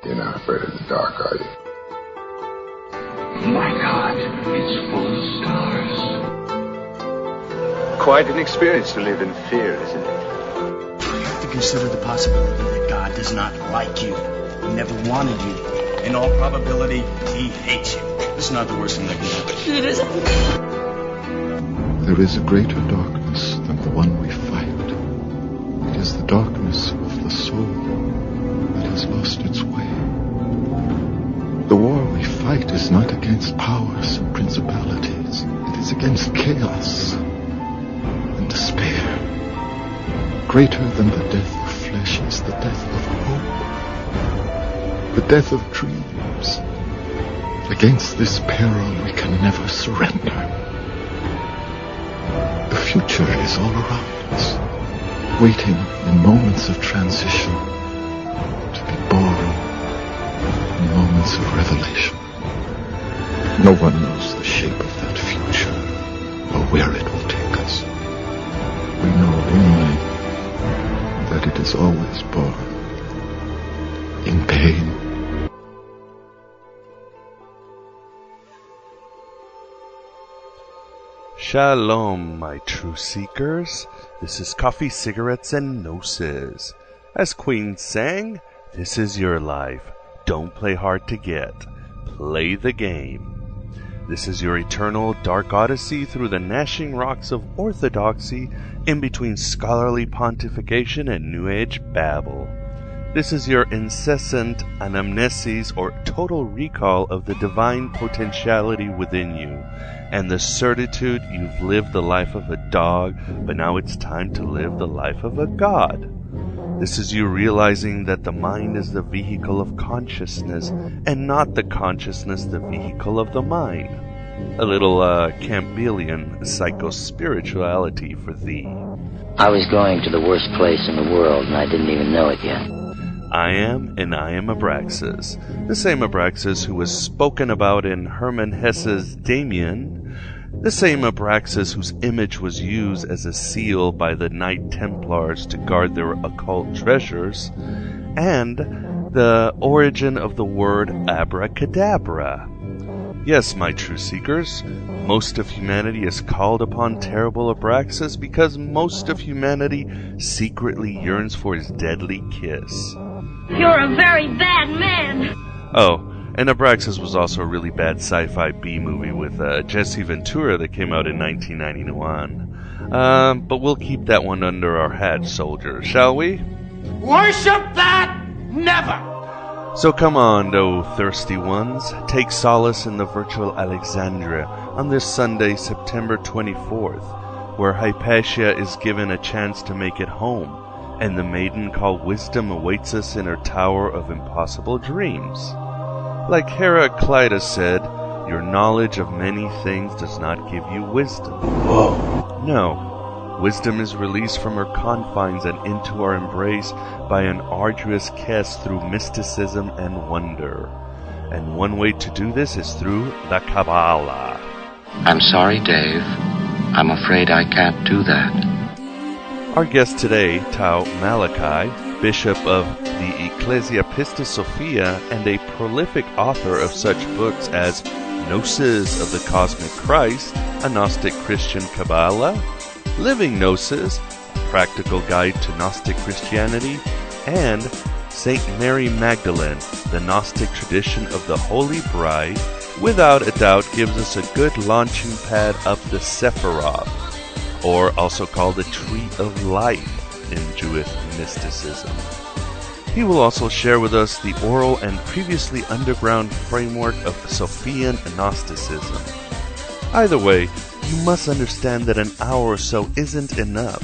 You're not afraid of the dark, are you? My God, it's full of stars. Quite an experience to live in fear, isn't it? You have to consider the possibility that God does not like you. He never wanted you. In all probability, he hates you. It's not the worst thing that can happen. It isn't. There is a greater darkness than the one we fight. It is the darkness of the soul that has lost its way. The war we fight is not against powers and principalities. It is against chaos and despair. Greater than the death of flesh is the death of hope. The death of dreams. Against this peril we can never surrender. The future is all around us, waiting in moments of transition to be born in moments of revelation. No one knows the shape of that future or where it will take us. We know only that it is always born in pain. Shalom, my true seekers. This is Coffee, Cigarettes, and Gnosis. As Queen sang, this is your life. Don't play hard to get. Play the game. This is your eternal dark odyssey through the gnashing rocks of orthodoxy in between scholarly pontification and New Age babble. This is your incessant anamnesis or total recall of the divine potentiality within you and the certitude you've lived the life of a dog, but now it's time to live the life of a god. This is you realizing that the mind is the vehicle of consciousness and not the consciousness the vehicle of the mind. A little Campbellian psychospirituality for thee. I was going to the worst place in the world and I didn't even know it yet. I am Abraxas, the same Abraxas who was spoken about in Hermann Hesse's Damien, the same Abraxas whose image was used as a seal by the Knight Templars to guard their occult treasures, and the origin of the word abracadabra. Yes, my true seekers, most of humanity is called upon terrible Abraxas because most of humanity secretly yearns for his deadly kiss. You're a very bad man. Oh, and Abraxas was also a really bad sci-fi B-movie with Jesse Ventura that came out in 1991. But we'll keep that one under our hat, soldiers, shall we? Worship that? Never! So come on, O thirsty ones, take solace in the virtual Alexandria on this Sunday, September 24th, where Hypatia is given a chance to make it home, and the maiden called Wisdom awaits us in her tower of impossible dreams. Like Heraclitus said, your knowledge of many things does not give you wisdom. Whoa. No. Wisdom is released from her confines and into our embrace by an arduous quest through mysticism and wonder. And one way to do this is through the Kabbalah. I'm sorry, Dave. I'm afraid I can't do that. Our guest today, Tau Malachi, Bishop of the Ecclesia Pistis Sophia and a prolific author of such books as Gnosis of the Cosmic Christ, a Gnostic Christian Kabbalah, Living Gnosis, a practical guide to Gnostic Christianity, and St. Mary Magdalene, the Gnostic tradition of the Holy Bride, without a doubt gives us a good launching pad up the Sephiroth, or also called the Tree of Life in Jewish Mysticism. He will also share with us the oral and previously underground framework of Sophian Gnosticism. Either way, you must understand that an hour or so isn't enough,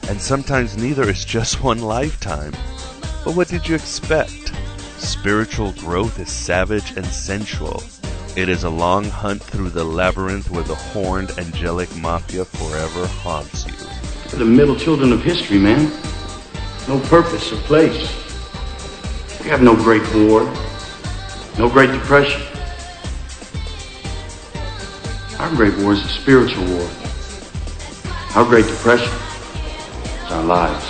and sometimes neither is just one lifetime. But what did you expect? Spiritual growth is savage and sensual. It is a long hunt through the labyrinth where the horned angelic mafia forever haunts you. We're the middle children of history, man. No purpose or place. We have no great war, no great depression. Our great war is a spiritual war. Our great depression is our lives.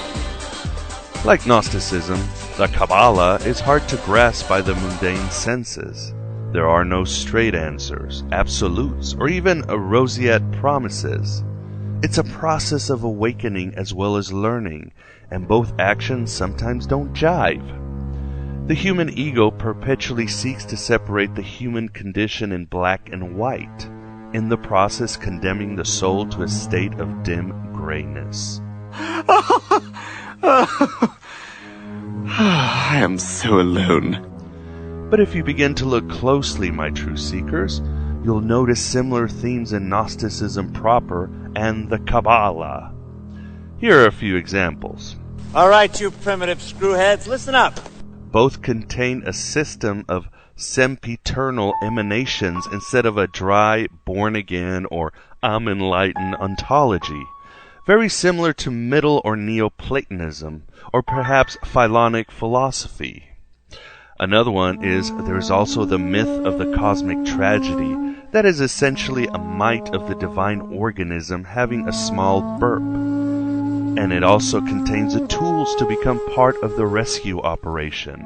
Like Gnosticism, The Kabbalah is hard to grasp by the mundane senses. There are no straight answers, absolutes, or even roseate promises. It's a process of awakening as well as learning, and both actions sometimes don't jive. The human ego perpetually seeks to separate the human condition in black and white, in the process condemning the soul to a state of dim grayness. I am so alone. But if you begin to look closely, my true seekers, you'll notice similar themes in Gnosticism proper and the Kabbalah. Here are a few examples. All right, you primitive screwheads, listen up. Both contain a system of sempiternal emanations instead of a dry, born-again, or I'm enlightened ontology, very similar to Middle or Neoplatonism, or perhaps Philonic philosophy. Another one is there is also the myth of the cosmic tragedy that is essentially a mite of the divine organism having a small burp. And it also contains the tools to become part of the rescue operation.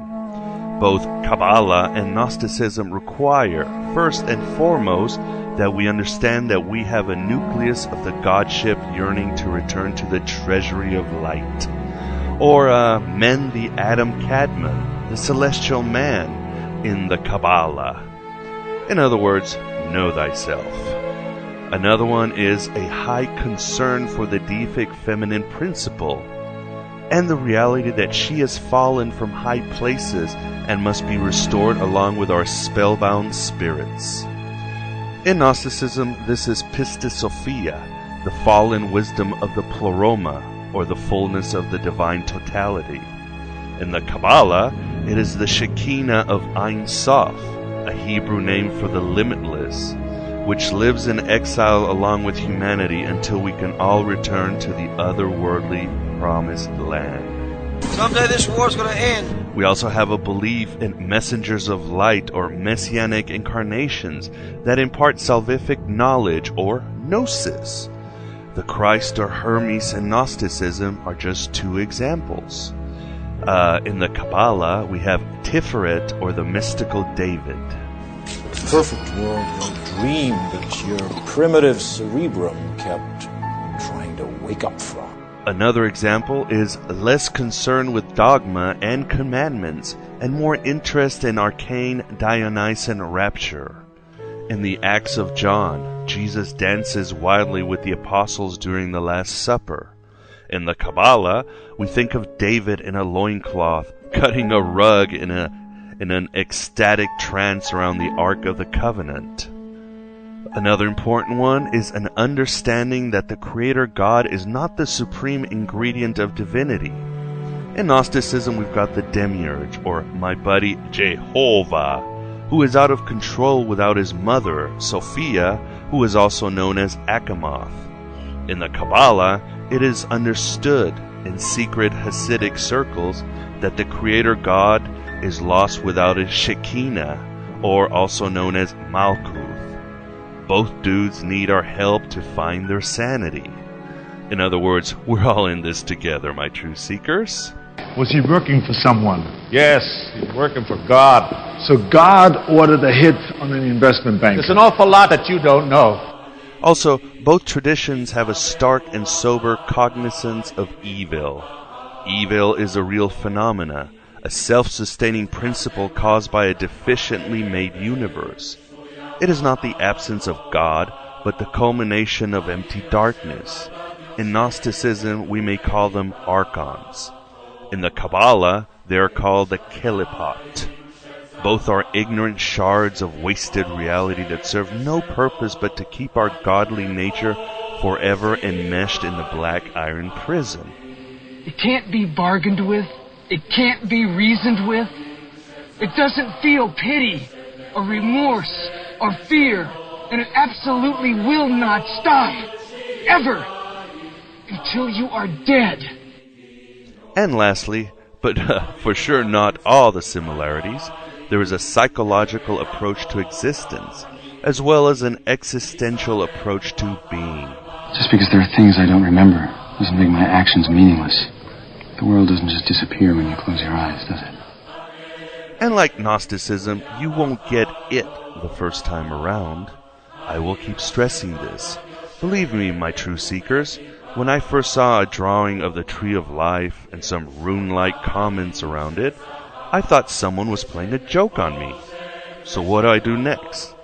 Both Kabbalah and Gnosticism require, first and foremost, that we understand that we have a nucleus of the godship yearning to return to the treasury of light. Or men the Adam Kadmon, the celestial man, in the Kabbalah. In other words, know thyself. Another one is a high concern for the deific feminine principle, and the reality that she has fallen from high places and must be restored along with our spellbound spirits. In Gnosticism, this is Pistis Sophia, the fallen wisdom of the pleroma, or the fullness of the divine totality. In the Kabbalah, it is the Shekinah of Ein Sof, a Hebrew name for the limitless, which lives in exile along with humanity until we can all return to the otherworldly promised land. Someday this war's gonna end. We also have a belief in messengers of light or messianic incarnations that impart salvific knowledge or gnosis. The Christ or Hermes in Gnosticism are just two examples. In the Kabbalah, we have Tiferet, or the mystical David. The perfect world your dream that your primitive cerebrum kept trying to wake up from. Another example is less concern with dogma and commandments, and more interest in arcane Dionysian rapture. In the Acts of John, Jesus dances wildly with the apostles during the Last Supper. In the Kabbalah, we think of David in a loincloth, cutting a rug in an ecstatic trance around the Ark of the Covenant. Another important one is an understanding that the Creator God is not the supreme ingredient of divinity. In Gnosticism, we've got the Demiurge, or my buddy Jehovah, who is out of control without his mother, Sophia, who is also known as Achamoth. In the Kabbalah, it is understood in secret Hasidic circles that the Creator God is lost without his Shekinah, or also known as Malkuth. Both dudes need our help to find their sanity. In other words, we're all in this together, my true seekers. Was he working for someone? Yes, he's working for God. So God ordered a hit on an investment bank. There's an awful lot that you don't know. Also, both traditions have a stark and sober cognizance of evil. Evil is a real phenomena, a self-sustaining principle caused by a deficiently made universe. It is not the absence of God, but the culmination of empty darkness. In Gnosticism, we may call them archons. In the Kabbalah, they are called the Kelipot. Both are ignorant shards of wasted reality that serve no purpose but to keep our godly nature forever enmeshed in the black iron prison. It can't be bargained with. It can't be reasoned with. It doesn't feel pity or remorse or fear, and it absolutely will not stop, ever, until you are dead. And lastly, but for sure not all the similarities, there is a psychological approach to existence, as well as an existential approach to being. Just because there are things I don't remember doesn't make my actions meaningless. The world doesn't just disappear when you close your eyes, does it? And like Gnosticism, you won't get it the first time around. I will keep stressing this. Believe me, my true seekers, when I first saw a drawing of the Tree of Life and some rune-like comments around it, I thought someone was playing a joke on me. So what do I do next?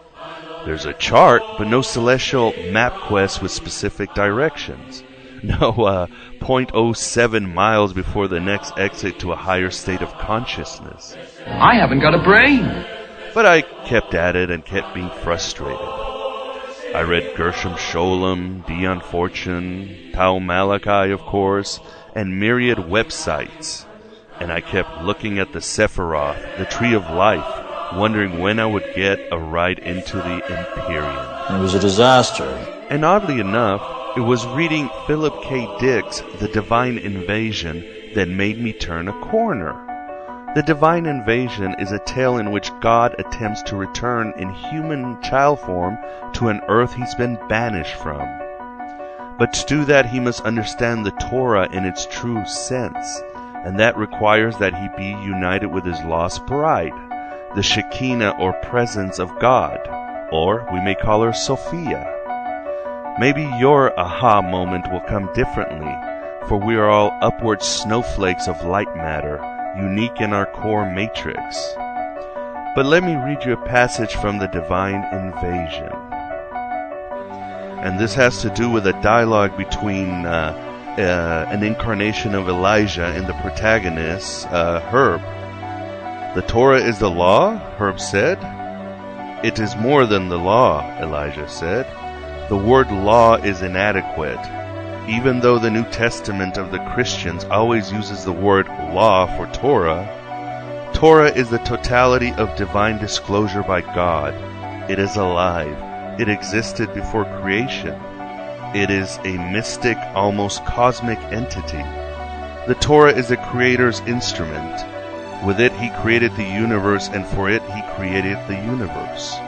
There's a chart, but no celestial map quest with specific directions. No 0.07 miles before the next exit to a higher state of consciousness. I haven't got a brain. But I kept at it and kept being frustrated. I read Gershom Scholem, Dion Fortune, Tao Malachi, of course, and myriad websites. And I kept looking at the Sephiroth, the Tree of Life, wondering when I would get a ride into the Empyrean. It was a disaster. And oddly enough, it was reading Philip K. Dick's The Divine Invasion that made me turn a corner. The Divine Invasion is a tale in which God attempts to return in human child form to an earth he's been banished from. But to do that, he must understand the Torah in its true sense, and that requires that he be united with his lost bride, the Shekinah or presence of God, or we may call her Sophia. Maybe your aha moment will come differently, for we are all upward snowflakes of light matter, unique in our core matrix. But let me read you a passage from the Divine Invasion. And this has to do with a dialogue between an incarnation of Elijah and the protagonist, Herb. The Torah is the law, Herb said. It is more than the law, Elijah said. The word law is inadequate. Even though the New Testament of the Christians always uses the word law for Torah, Torah is the totality of divine disclosure by God. It is alive. It existed before creation. It is a mystic, almost cosmic entity. The Torah is the Creator's instrument. With it, He created the universe, and for it, He created the universe.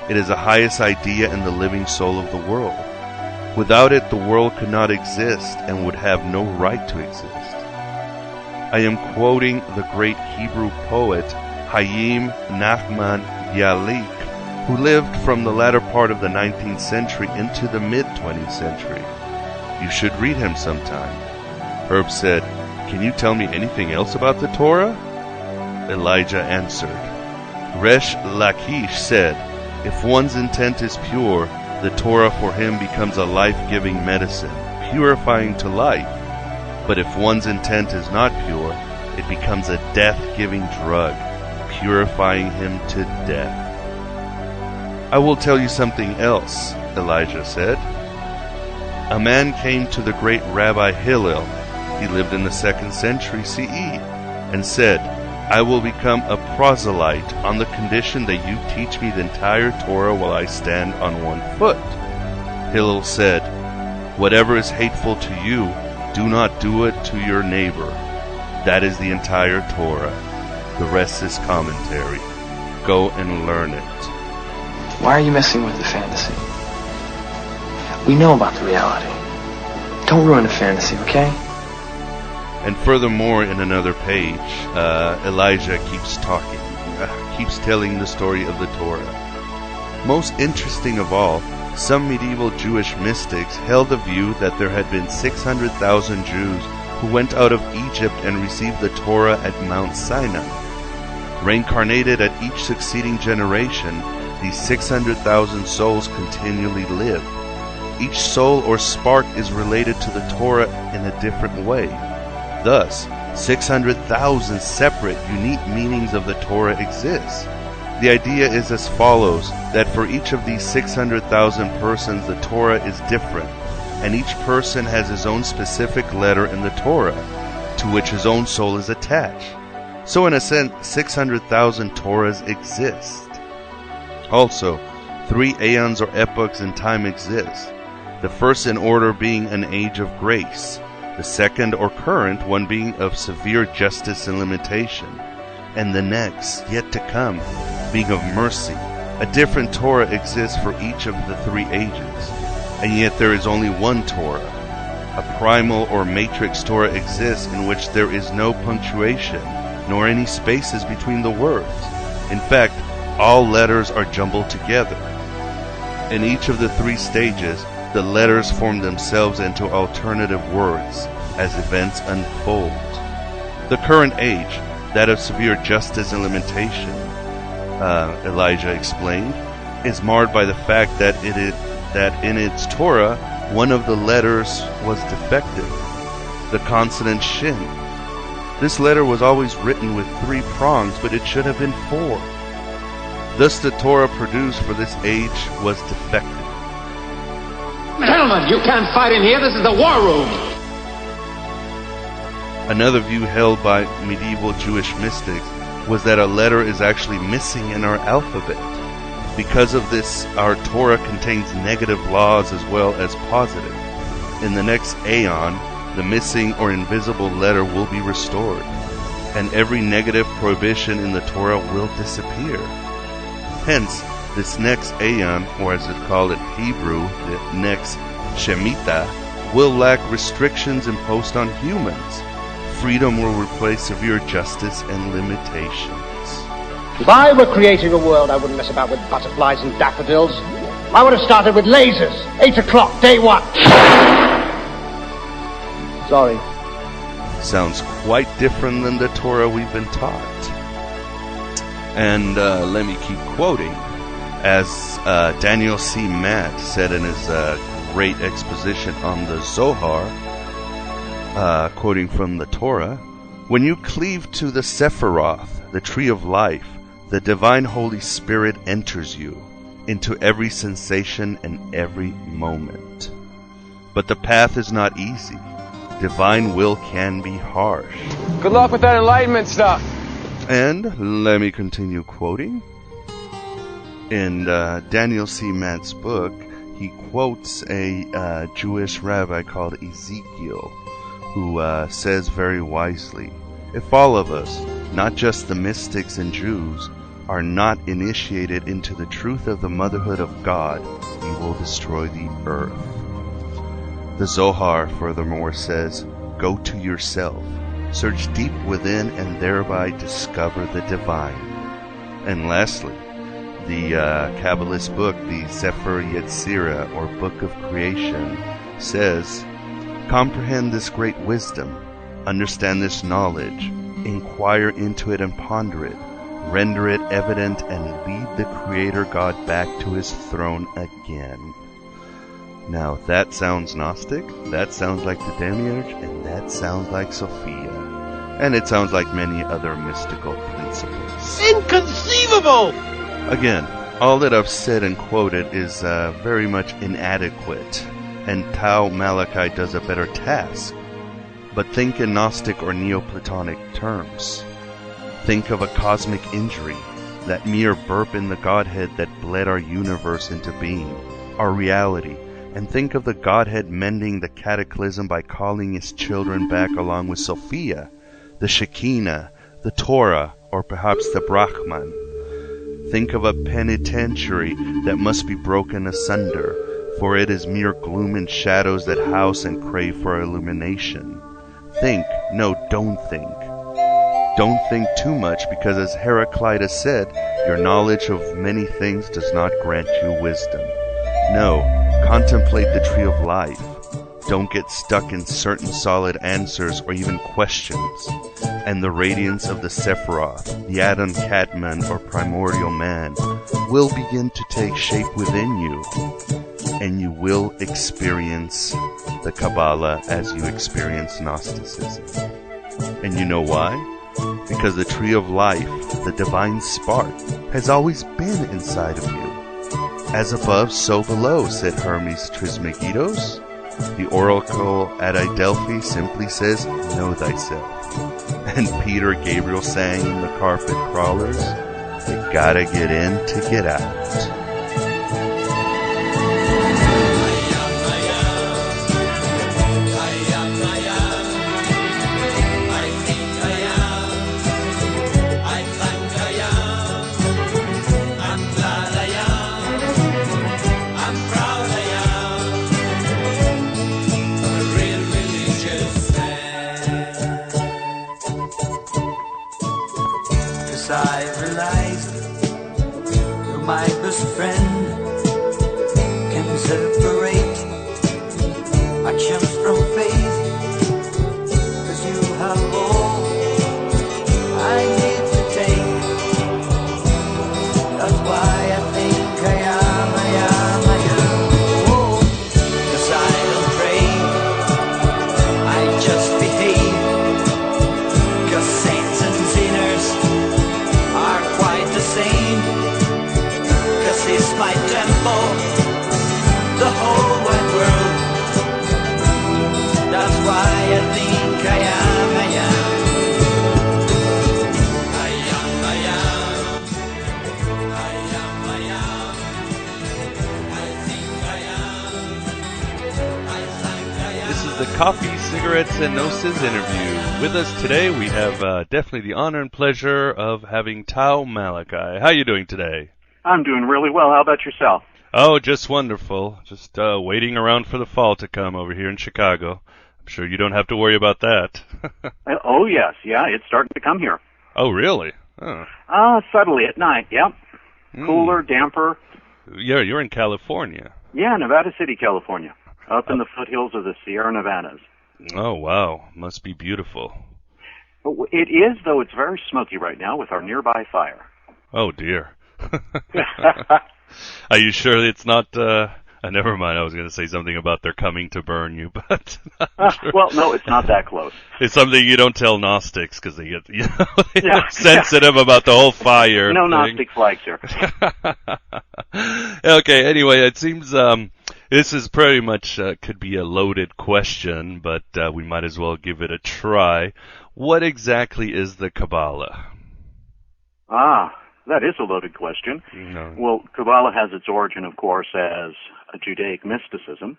It is the highest idea in the living soul of the world. Without it, the world could not exist and would have no right to exist. I am quoting the great Hebrew poet Chaim Nachman Bialik, who lived from the latter part of the 19th century into the mid-20th century. You should read him sometime. Herb said, "Can you tell me anything else about the Torah?" Elijah answered. Resh Lakish said, "If one's intent is pure, the Torah for him becomes a life-giving medicine, purifying to life. But if one's intent is not pure, it becomes a death-giving drug, purifying him to death." "I will tell you something else," Elijah said. A man came to the great Rabbi Hillel, he lived in the 2nd century CE, and said, "I will become a proselyte on the condition that you teach me the entire Torah while I stand on one foot." Hillel said, "Whatever is hateful to you, do not do it to your neighbor. That is the entire Torah. The rest is commentary. Go and learn it." Why are you messing with the fantasy? We know about the reality. Don't ruin the fantasy, okay? And furthermore, in another page, Elijah keeps talking, keeps telling the story of the Torah. Most interesting of all, some medieval Jewish mystics held the view that there had been 600,000 Jews who went out of Egypt and received the Torah at Mount Sinai. Reincarnated at each succeeding generation, these 600,000 souls continually live. Each soul or spark is related to the Torah in a different way. Thus, 600,000 separate, unique meanings of the Torah exist. The idea is as follows, that for each of these 600,000 persons, the Torah is different, and each person has his own specific letter in the Torah, to which his own soul is attached. So in a sense, 600,000 Torahs exist. Also, 3 Aeons or epochs in time exist, the first in order being an age of grace, the second or current one being of severe justice and limitation, and the next, yet to come, being of mercy. A different Torah exists for each of the 3 ages, and yet there is only one Torah. A primal or matrix Torah exists in which there is no punctuation, nor any spaces between the words. In fact, all letters are jumbled together. In each of the three stages, the letters form themselves into alternative words as events unfold. The current age, that of severe justice and limitation, Elijah explained, is marred by the fact that in its Torah, one of the letters was defective, the consonant shin. This letter was always written with 3 prongs, but it should have been 4. Thus the Torah produced for this age was defective. Gentlemen, you can't fight in here. This is the war room. Another view held by medieval Jewish mystics was that a letter is actually missing in our alphabet. Because of this, our Torah contains negative laws as well as positive. In the next Aeon, the missing or invisible letter will be restored, and every negative prohibition in the Torah will disappear. Hence, this next Aeon, or as it's called in Hebrew, the next Shemitah, will lack restrictions imposed on humans. Freedom will replace severe justice and limitations. If I were creating a world, I wouldn't mess about with butterflies and daffodils. I would have started with lasers. 8 o'clock, day 1. Sorry. Sounds quite different than the Torah we've been taught. And let me keep quoting. As Daniel C. Matt said in his great exposition on the Zohar, quoting from the Torah, when you cleave to the Sephiroth, the tree of life, the divine Holy Spirit enters you into every sensation and every moment. But the path is not easy. Divine will can be harsh. Good luck with that enlightenment stuff. And let me continue quoting. In Daniel C. Matt's book, he quotes a Jewish rabbi called Ezekiel, who says very wisely, if all of us, not just the mystics and Jews, are not initiated into the truth of the motherhood of God, he will destroy the earth. The Zohar furthermore says, go to yourself, search deep within, and thereby discover the divine. And lastly, the Kabbalist book, the Sefer Yetzirah, or Book of Creation, says, comprehend this great wisdom, understand this knowledge, inquire into it and ponder it, render it evident, and lead the Creator God back to his throne again. Now that sounds Gnostic, that sounds like the Demiurge, and that sounds like Sophia. And it sounds like many other mystical principles. Inconceivable! Again, all that I've said and quoted is very much inadequate, and Tau Malachi does a better task. But think in Gnostic or Neoplatonic terms. Think of a cosmic injury, that mere burp in the Godhead that bled our universe into being, our reality, and think of the Godhead mending the cataclysm by calling his children back along with Sophia, the Shekinah, the Torah, or perhaps the Brahman. Think of a penitentiary that must be broken asunder, for it is mere gloom and shadows that house and crave for illumination. Think, no, don't think. Don't think too much, because as Heraclitus said, your knowledge of many things does not grant you wisdom. No, contemplate the tree of life. Don't get stuck in certain solid answers or even questions. And the radiance of the Sephiroth, the Adam Catman or primordial man, will begin to take shape within you. And you will experience the Kabbalah as you experience Gnosticism. And you know why? Because the tree of life, the divine spark, has always been inside of you. As above, so below, said Hermes Trismegistos. The oracle at Delphi simply says, know thyself. And Peter Gabriel sang in the Carpet Crawlers, you gotta get in to get out. Real realize you're my best friend. Can separate actions from faith, 'cause you have all I need to take. That's why I think I am. Oh, 'cause I don't pray, I just behave. 'Cause saints and sinners are quite the same. 'Cause it's my temple, the whole wide world. That's why I think I am. This is the Coffee, Cigarettes, and Gnosis interview. With us today, we have definitely the honor and pleasure of having Tao Malachi. How are you doing today? I'm doing really well. How about yourself? Oh, just wonderful. Just waiting around for the fall to come over here in Chicago. I'm sure you don't have to worry about that. Oh, yes. Yeah, it's starting to come here. Oh, really? Oh. Subtly at night, yep. Cooler, damper. Yeah, you're in California. Yeah, Nevada City, California. Up in the foothills of the Sierra Nevadas. Oh, wow. Must be beautiful. It is, though it's very smoky right now with our nearby fire. Oh, dear. Are you sure it's not... never mind, I was going to say something about they're coming to burn you, but... Sure. Well, no, it's not that close. It's something you don't tell Gnostics, because they get sensitive about the whole fire No thing. Gnostic flags here. Okay, anyway, it seems this is pretty much could be a loaded question, but we might as well give it a try. What exactly is the Kabbalah? That is a loaded question. No. Well, Kabbalah has its origin, of course, as a Judaic mysticism.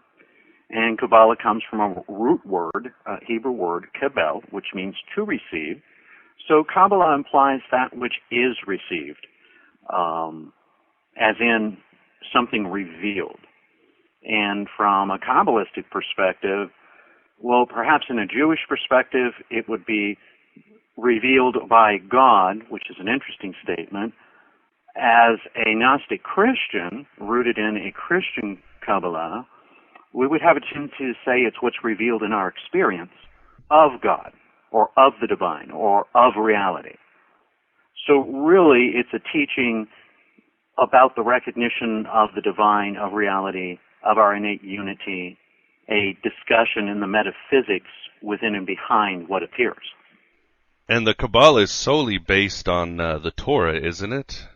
And Kabbalah comes from a root word, a Hebrew word, kabel, which means to receive. So Kabbalah implies that which is received, as in something revealed. And from a Kabbalistic perspective, well, perhaps in a Jewish perspective, it would be revealed by God, which is an interesting statement. As a Gnostic Christian, rooted in a Christian Kabbalah, we would have a tendency to say it's what's revealed in our experience of God, or of the divine, or of reality. So really, it's a teaching about the recognition of the divine, of reality, of our innate unity, a discussion in the metaphysics within and behind what appears. And the Kabbalah is solely based on the Torah, isn't it?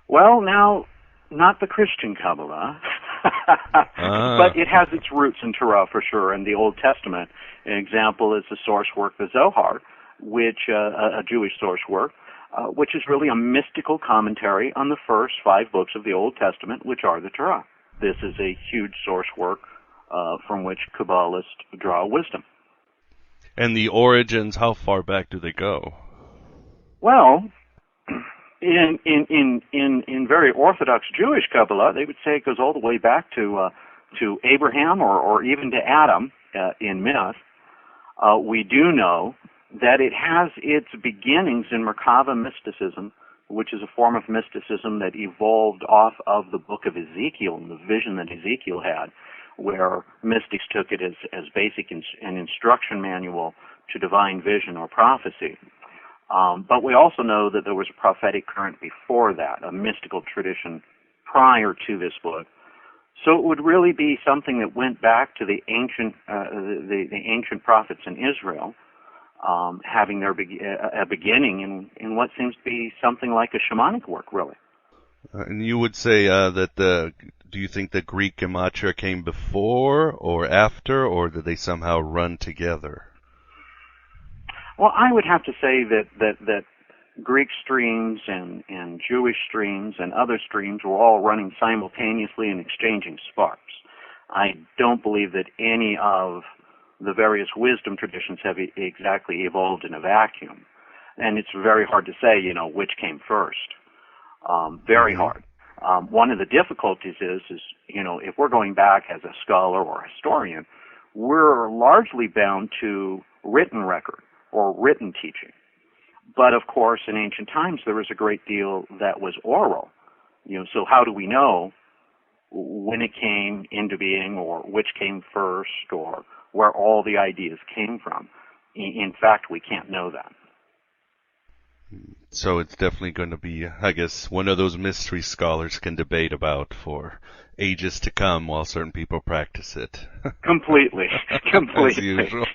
Well, now, not the Christian Kabbalah, but it has its roots in Torah for sure, and the Old Testament. An example is the source work, the Zohar, which a Jewish source work, which is really a mystical commentary on the first 5 books of the Old Testament, which are the Torah. This is a huge source work from which Kabbalists draw wisdom. And the origins, how far back do they go? Well, in very Orthodox Jewish Kabbalah, they would say it goes all the way back to Abraham or even to Adam in myth. We do know that it has its beginnings in Merkava mysticism, which is a form of mysticism that evolved off of the book of Ezekiel and the vision that Ezekiel had, where mystics took it as basic an instruction manual to divine vision or prophecy. But we also know that there was a prophetic current before that, a mystical tradition prior to this book. So it would really be something that went back to the ancient prophets in Israel, having their a beginning in what seems to be something like a shamanic work, really. And you would say that do you think the Greek gematria came before or after, or did they somehow run together? Well, I would have to say that Greek streams and Jewish streams and other streams were all running simultaneously and exchanging sparks. I don't believe that any of the various wisdom traditions have exactly evolved in a vacuum. And it's very hard to say, which came first. Very hard. One of the difficulties is, if we're going back as a scholar or a historian, we're largely bound to written record or written teaching. But of course, in ancient times, there was a great deal that was oral. So how do we know when it came into being, or which came first, or where all the ideas came from? In fact, we can't know that. So it's definitely going to be, I guess, one of those mystery scholars can debate about for ages to come while certain people practice it. Completely. As usual.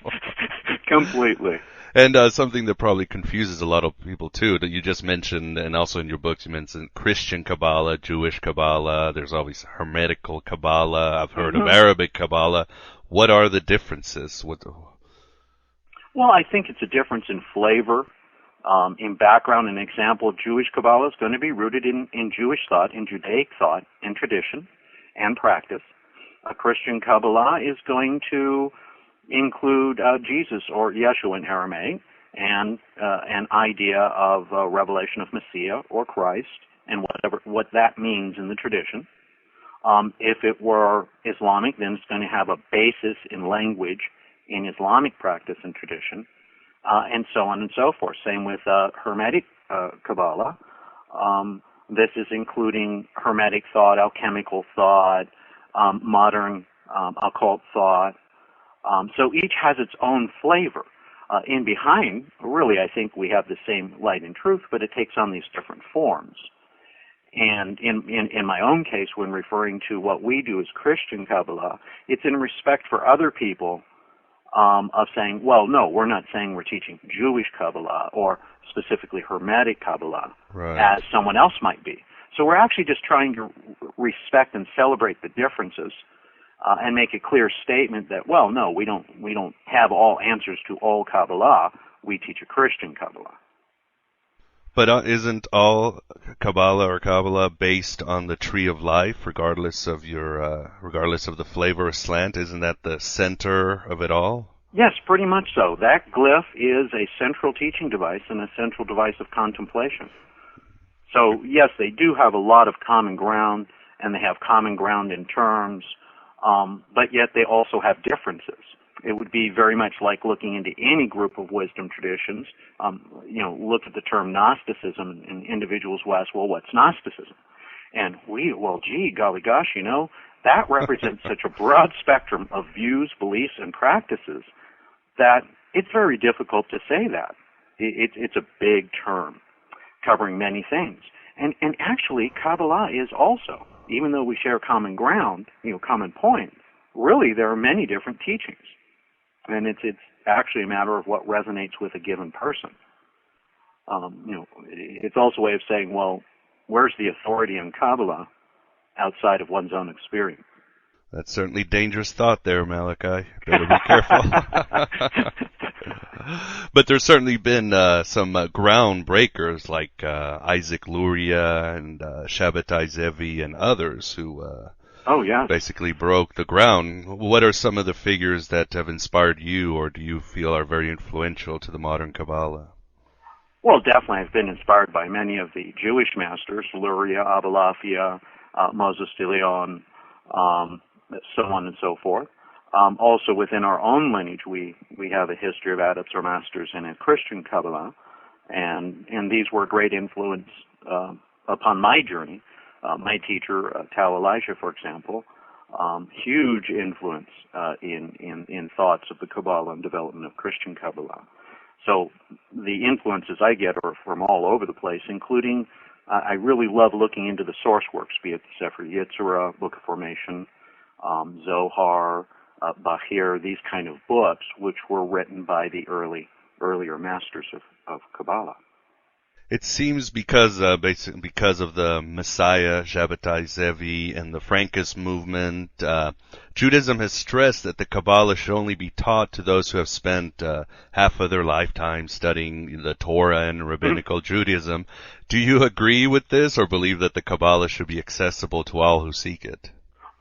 Completely. And something that probably confuses a lot of people too, that you just mentioned, and also in your books you mentioned Christian Kabbalah, Jewish Kabbalah, there's always Hermetical Kabbalah, I've heard of Arabic Kabbalah. What are the differences? Well, I think it's a difference in flavor, in background. An example of Jewish Kabbalah is going to be rooted in Jewish thought, in Judaic thought, and tradition, and practice. A Christian Kabbalah is going to include Jesus, or Yeshua in Aramaic, and an idea of revelation of Messiah or Christ, and what that means in the tradition. If it were Islamic, then it's going to have a basis in language in Islamic practice and tradition, and so on and so forth. Same with Hermetic Kabbalah. This is including Hermetic thought, alchemical thought, modern occult thought. So each has its own flavor. In behind, really, I think we have the same light and truth, but it takes on these different forms. And in my own case, when referring to what we do as Christian Kabbalah, it's in respect for other people of saying, well, no, we're not saying we're teaching Jewish Kabbalah or specifically Hermetic Kabbalah, as someone else might be. So we're actually just trying to respect and celebrate the differences and make a clear statement that, well, no, we don't have all answers to all Kabbalah. We teach a Christian Kabbalah. But isn't all Kabbalah or Kabbalah based on the tree of life, regardless of the flavor or slant? Isn't that the center of it all? Yes, pretty much so. That glyph is a central teaching device and a central device of contemplation. So yes, they do have a lot of common ground, and they have common ground in terms, but yet they also have differences. It would be very much like looking into any group of wisdom traditions. Look at the term Gnosticism, and individuals will ask, well, what's Gnosticism? And golly gosh, that represents such a broad spectrum of views, beliefs, and practices that it's very difficult to say that. It's a big term covering many things. And actually, Kabbalah is also, even though we share common ground, common points, really there are many different teachings. And it's actually a matter of what resonates with a given person. It's also a way of saying, well, where's the authority in Kabbalah outside of one's own experience? That's certainly dangerous thought there, Malachi. Better be careful. But there's certainly been some ground breakers like Isaac Luria and Shabbatai Zevi and others who basically broke the ground. What are some of the figures that have inspired you, or do you feel are very influential to the modern Kabbalah? Well, definitely I've been inspired by many of the Jewish masters, Luria, Abulafia, Moses de Leon, so on and so forth. Also within our own lineage, we have a history of adepts or masters in a Christian Kabbalah, and these were a great influence upon my journey. My teacher, Tao Elijah, for example, huge influence in thoughts of the Kabbalah and development of Christian Kabbalah. So the influences I get are from all over the place, including I really love looking into the source works, be it the Sefer Yetzirah, Book of Formation, Zohar, Bahir, these kind of books, which were written by the earlier masters of Kabbalah. It seems because of the Messiah, Shabbatai Zevi, and the Frankist movement, Judaism has stressed that the Kabbalah should only be taught to those who have spent half of their lifetime studying the Torah and rabbinical Judaism. Do you agree with this, or believe that the Kabbalah should be accessible to all who seek it?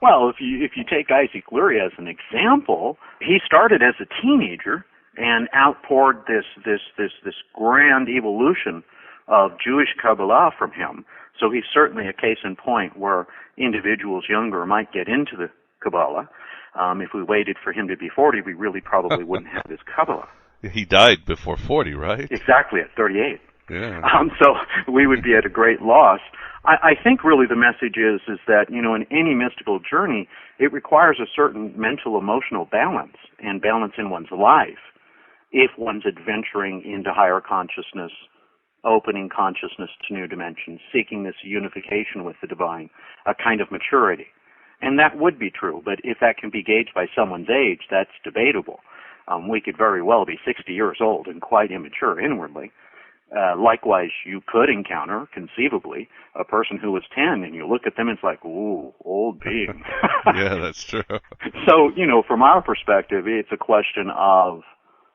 Well, if you take Isaac Luria as an example, he started as a teenager and outpoured this grand evolution of Jewish Kabbalah from him. So he's certainly a case in point where individuals younger might get into the Kabbalah. If we waited for him to be 40, we really probably wouldn't have his Kabbalah. He died before 40, right? Exactly, at 38. Yeah. So we would be at a great loss. I think really the message is that, in any mystical journey, it requires a certain mental, emotional balance and balance in one's life if one's adventuring into higher consciousness, opening consciousness to new dimensions, seeking this unification with the divine, a kind of maturity. And that would be true, but if that can be gauged by someone's age, that's debatable. We could very well be 60 years old and quite immature inwardly. Likewise, you could encounter, conceivably, a person who was 10, and you look at them and it's like, ooh, old being. Yeah, that's true. So, from our perspective, it's a question of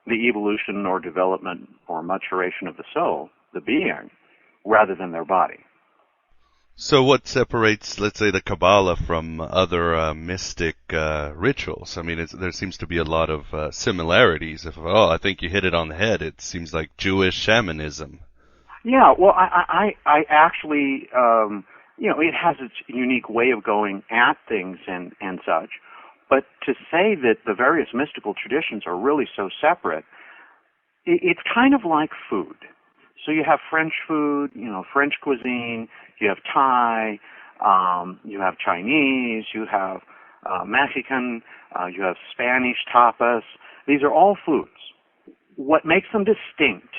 the evolution or development or maturation of the soul, the being, rather than their body. So what separates, let's say, the Kabbalah from other mystic rituals? I mean, there seems to be a lot of similarities. I think you hit it on the head. It seems like Jewish shamanism. Yeah, well, I actually, it has its unique way of going at things and such. But to say that the various mystical traditions are really so separate, it's kind of like food. So you have French food, French cuisine, you have Thai, you have Chinese, you have Mexican, you have Spanish tapas. These are all foods. What makes them distinct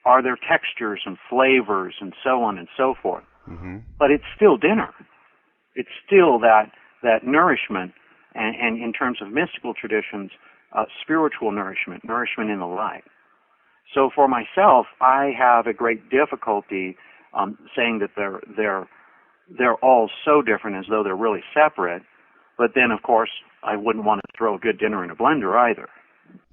are their textures and flavors and so on and so forth. Mm-hmm. But it's still dinner. It's still that nourishment, and in terms of mystical traditions, spiritual nourishment in the light. So for myself, I have a great difficulty saying that they're all so different as though they're really separate. But then, of course, I wouldn't want to throw a good dinner in a blender either,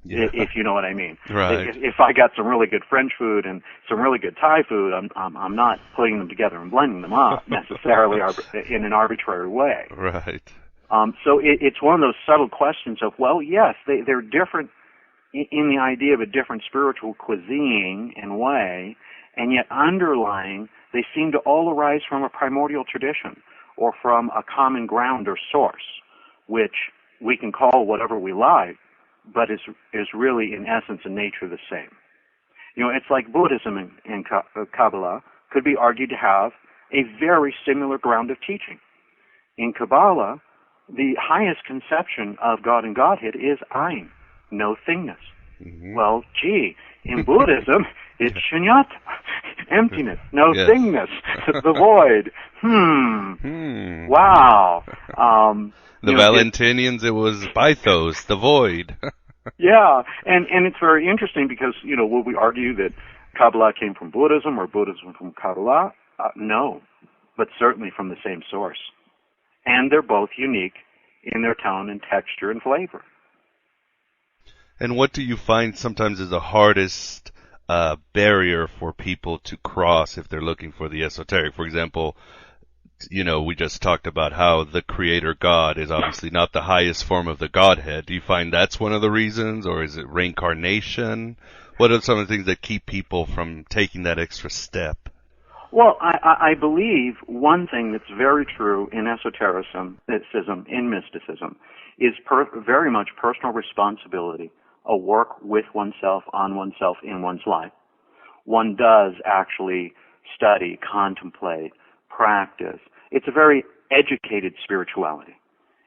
if you know what I mean. Right. If I got some really good French food and some really good Thai food, I'm not putting them together and blending them up necessarily in an arbitrary way. Right. So it's one of those subtle questions of, well, yes, they're different in the idea of a different spiritual cuisine and way, and yet underlying, they seem to all arise from a primordial tradition or from a common ground or source, which we can call whatever we like, but is really in essence and nature the same. It's like Buddhism and Kabbalah could be argued to have a very similar ground of teaching. In Kabbalah, the highest conception of God and Godhead is Aeon, no thingness. Mm-hmm. Well, in Buddhism, it's shunyata, emptiness, no thingness, the void. Wow. The Valentinians, it was Bythos, the void. Yeah, and it's very interesting because, will we argue that Kabbalah came from Buddhism or Buddhism from Kabbalah? No, but certainly from the same source. And they're both unique in their tone and texture and flavor. And what do you find sometimes is the hardest barrier for people to cross if they're looking for the esoteric? For example, we just talked about how the Creator God is obviously not the highest form of the Godhead. Do you find that's one of the reasons, or is it reincarnation? What are some of the things that keep people from taking that extra step? Well, I believe one thing that's very true in esotericism, in mysticism, is very much personal responsibility, a work with oneself, on oneself, in one's life. One does actually study, contemplate, practice. It's a very educated spirituality.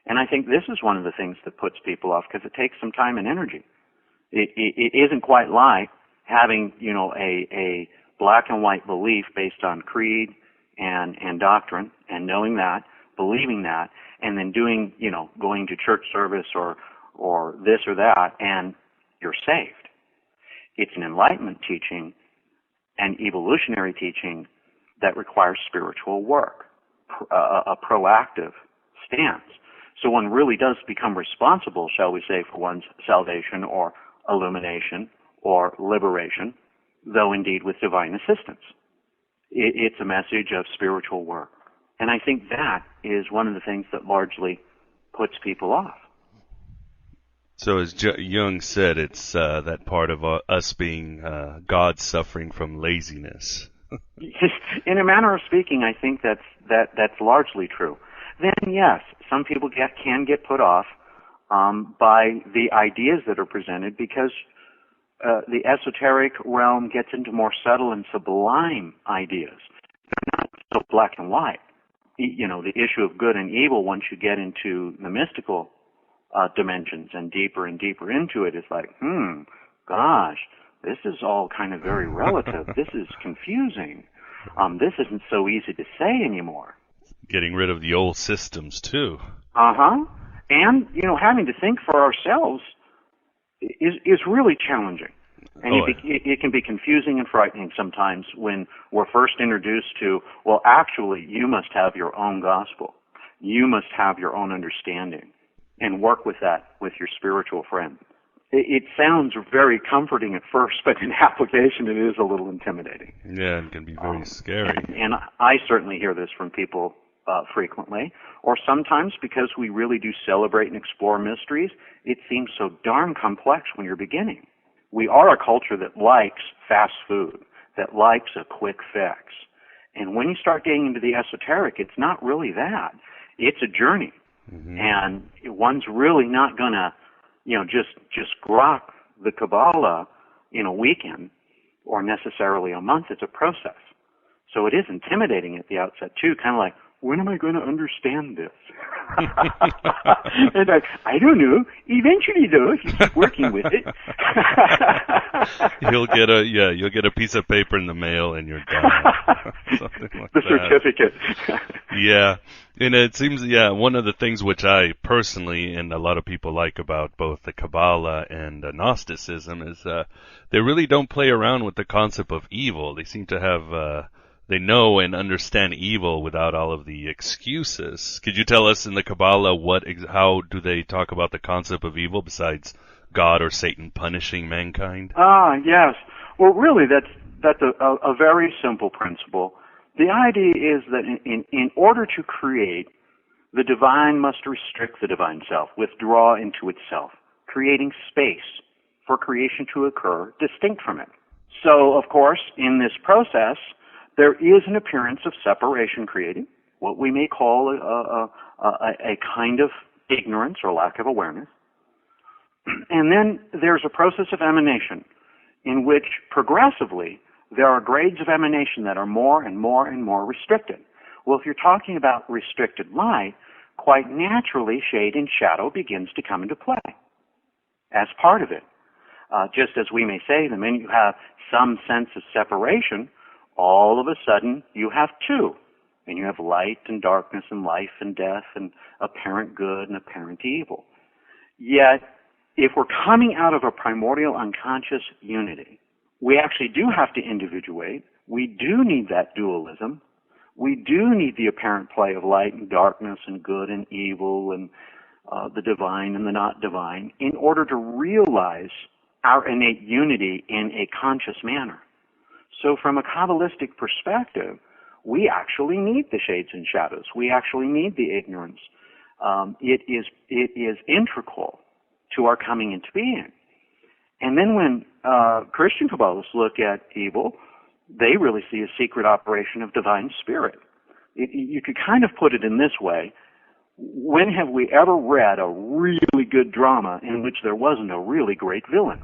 And I think this is one of the things that puts people off because it takes some time and energy. It isn't quite like having, a black and white belief based on creed and doctrine and knowing that, believing that, and then doing, going to church service or this or that, and you're saved. It's an enlightenment teaching, an evolutionary teaching that requires spiritual work, a proactive stance. So one really does become responsible, shall we say, for one's salvation or illumination or liberation, though indeed with divine assistance. It's a message of spiritual work. And I think that is one of the things that largely puts people off. So as Jung said, it's that part of us being God suffering from laziness. In a manner of speaking, I think that's largely true. Then yes, some people can get put off by the ideas that are presented because the esoteric realm gets into more subtle and sublime ideas. They're not so black and white. You know, the issue of good and evil, once you get into the mystical dimensions and deeper into it, is like, gosh, this is all kind of very relative. This is confusing. This isn't so easy to say anymore. Getting rid of the old systems, too. And, you know, having to think for ourselves is really challenging. And it can be confusing and frightening sometimes when we're first introduced to, well, actually, you must have your own gospel. You must have your own understanding and work with that with your spiritual friend. It sounds very comforting at first, but in application it is a little intimidating. Yeah, it can be very scary. And I certainly hear this from people frequently, or sometimes because we really do celebrate and explore mysteries, it seems so darn complex when you're beginning. We are a culture that likes fast food, that likes a quick fix. And when you start getting into the esoteric, it's not really that. It's a journey. And one's really not going to, you know, just grok the Kabbalah in a weekend or necessarily a month. It's a process. So it is intimidating at the outset, too, kind of like, when am I going to understand this? And I don't know. Eventually, though, if you keep working with it. You'll get a piece of paper in the mail and you're done. Something like the certificate. Yeah. And it seems, one of the things which I personally and a lot of people like about both the Kabbalah and Gnosticism is they really don't play around with the concept of evil. They seem to have they know and understand evil without all of the excuses. Could you tell us in the Kabbalah how do they talk about the concept of evil besides God or Satan punishing mankind? Yes. Well, really, that's a very simple principle. The idea is that in order to create, the divine must restrict the divine self, withdraw into itself, creating space for creation to occur distinct from it. So, of course, in this process, there is an appearance of separation created, what we may call a kind of ignorance or lack of awareness. And then there's a process of emanation in which progressively there are grades of emanation that are more and more and more restricted. Well, if you're talking about restricted light, quite naturally shade and shadow begins to come into play as part of it. Just as we may say, the minute you have some sense of separation, all of a sudden you have two. And you have light and darkness and life and death and apparent good and apparent evil. Yet, if we're coming out of a primordial unconscious unity, we actually do have to individuate. We do need that dualism. We do need the apparent play of light and darkness and good and evil and the divine and the not divine in order to realize our innate unity in a conscious manner. So from a Kabbalistic perspective, we actually need the shades and shadows. We actually need the ignorance. It is integral to our coming into being. And then when Christian Kabbalists look at evil, they really see a secret operation of divine spirit. You could kind of put it in this way. When have we ever read a really good drama in which there wasn't a really great villain?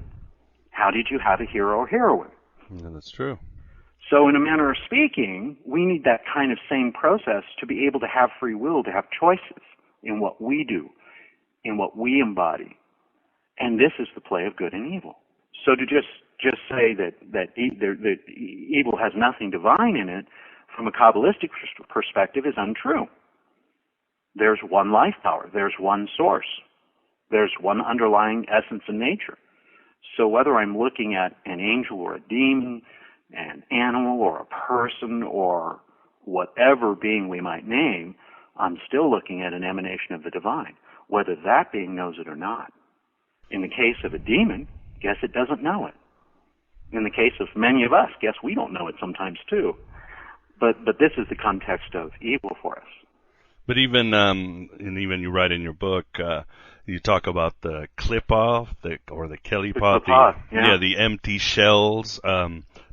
How did you have a hero or heroine? Yeah, that's true. So in a manner of speaking, we need that kind of same process to be able to have free will, to have choices in what we do, in what we embody. And this is the play of good and evil. So to just say that evil has nothing divine in it, from a Kabbalistic perspective, is untrue. There's one life power. There's one source. There's one underlying essence and nature. So whether I'm looking at an angel or a demon, an animal or a person or whatever being we might name, I'm still looking at an emanation of the divine, whether that being knows it or not. In the case of a demon, guess it doesn't know it. In the case of many of us, guess we don't know it sometimes too. But this is the context of evil for us. But even you write in your book, you talk about the clip-off, or the kelly-pot, the empty shells.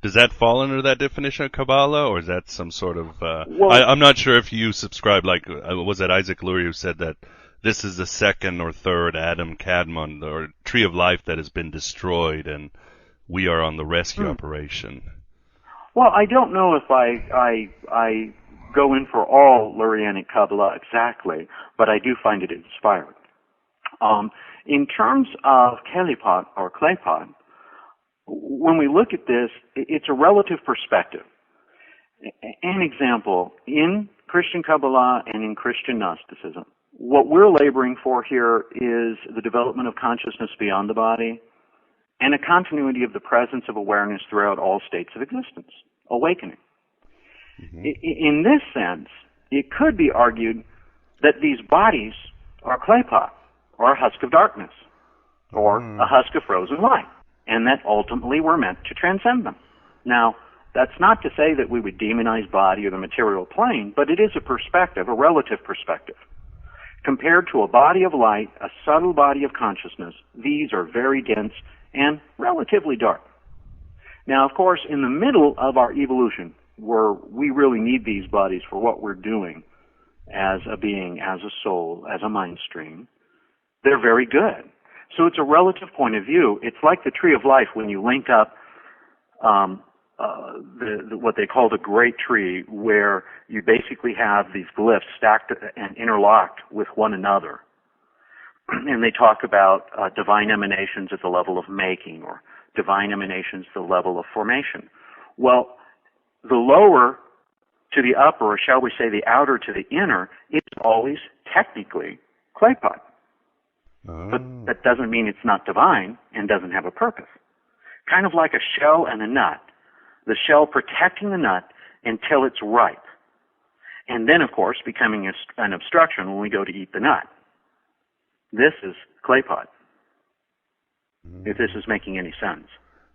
Does that fall under that definition of Kabbalah, or is that some sort of... I'm not sure if you subscribe, was it Isaac Lurie who said that this is the second or third Adam Kadmon, or tree of life that has been destroyed, and we are on the rescue operation. Well, I don't know if I go in for all Lurianic Kabbalah exactly, but I do find it inspiring. In terms of Kelipot or Klepot, when we look at this, it's a relative perspective. An example, in Christian Kabbalah and in Christian Gnosticism, what we're laboring for here is the development of consciousness beyond the body and a continuity of the presence of awareness throughout all states of existence, awakening. Mm-hmm. In this sense, it could be argued that these bodies are Klepot, or a husk of darkness, or a husk of frozen light, and that ultimately we're meant to transcend them. Now, that's not to say that we would demonize body or the material plane, but it is a perspective, a relative perspective. Compared to a body of light, a subtle body of consciousness, these are very dense and relatively dark. Now, of course, in the middle of our evolution, where we really need these bodies for what we're doing as a being, as a soul, as a mind stream, they're very good. So it's a relative point of view. It's like the tree of life when you link up what they call the great tree, where you basically have these glyphs stacked and interlocked with one another. And they talk about divine emanations at the level of making, or divine emanations at the level of formation. Well, the lower to the upper, or shall we say the outer to the inner, is always technically Klepot. But that doesn't mean it's not divine and doesn't have a purpose. Kind of like a shell and a nut. The shell protecting the nut until it's ripe. And then, of course, becoming an obstruction when we go to eat the nut. This is Klepot, if this is making any sense.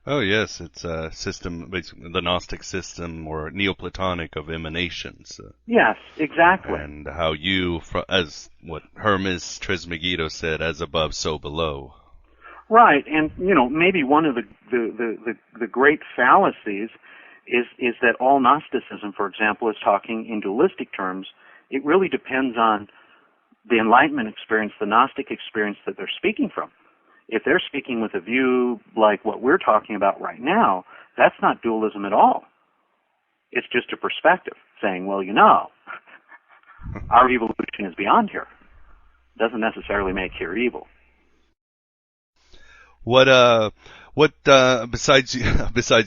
Oh, yes, it's a system, basically the Gnostic system or Neoplatonic of emanations. Yes, exactly. And how you, as what Hermes Trismegisto said, as above, so below. Right, and maybe one of the great fallacies is that all Gnosticism, for example, is talking in dualistic terms. It really depends on the Enlightenment experience, the Gnostic experience that they're speaking from. If they're speaking with a view like what we're talking about right now, that's not dualism at all. It's just a perspective saying, well, our evolution is beyond here. Doesn't necessarily make here evil. What besides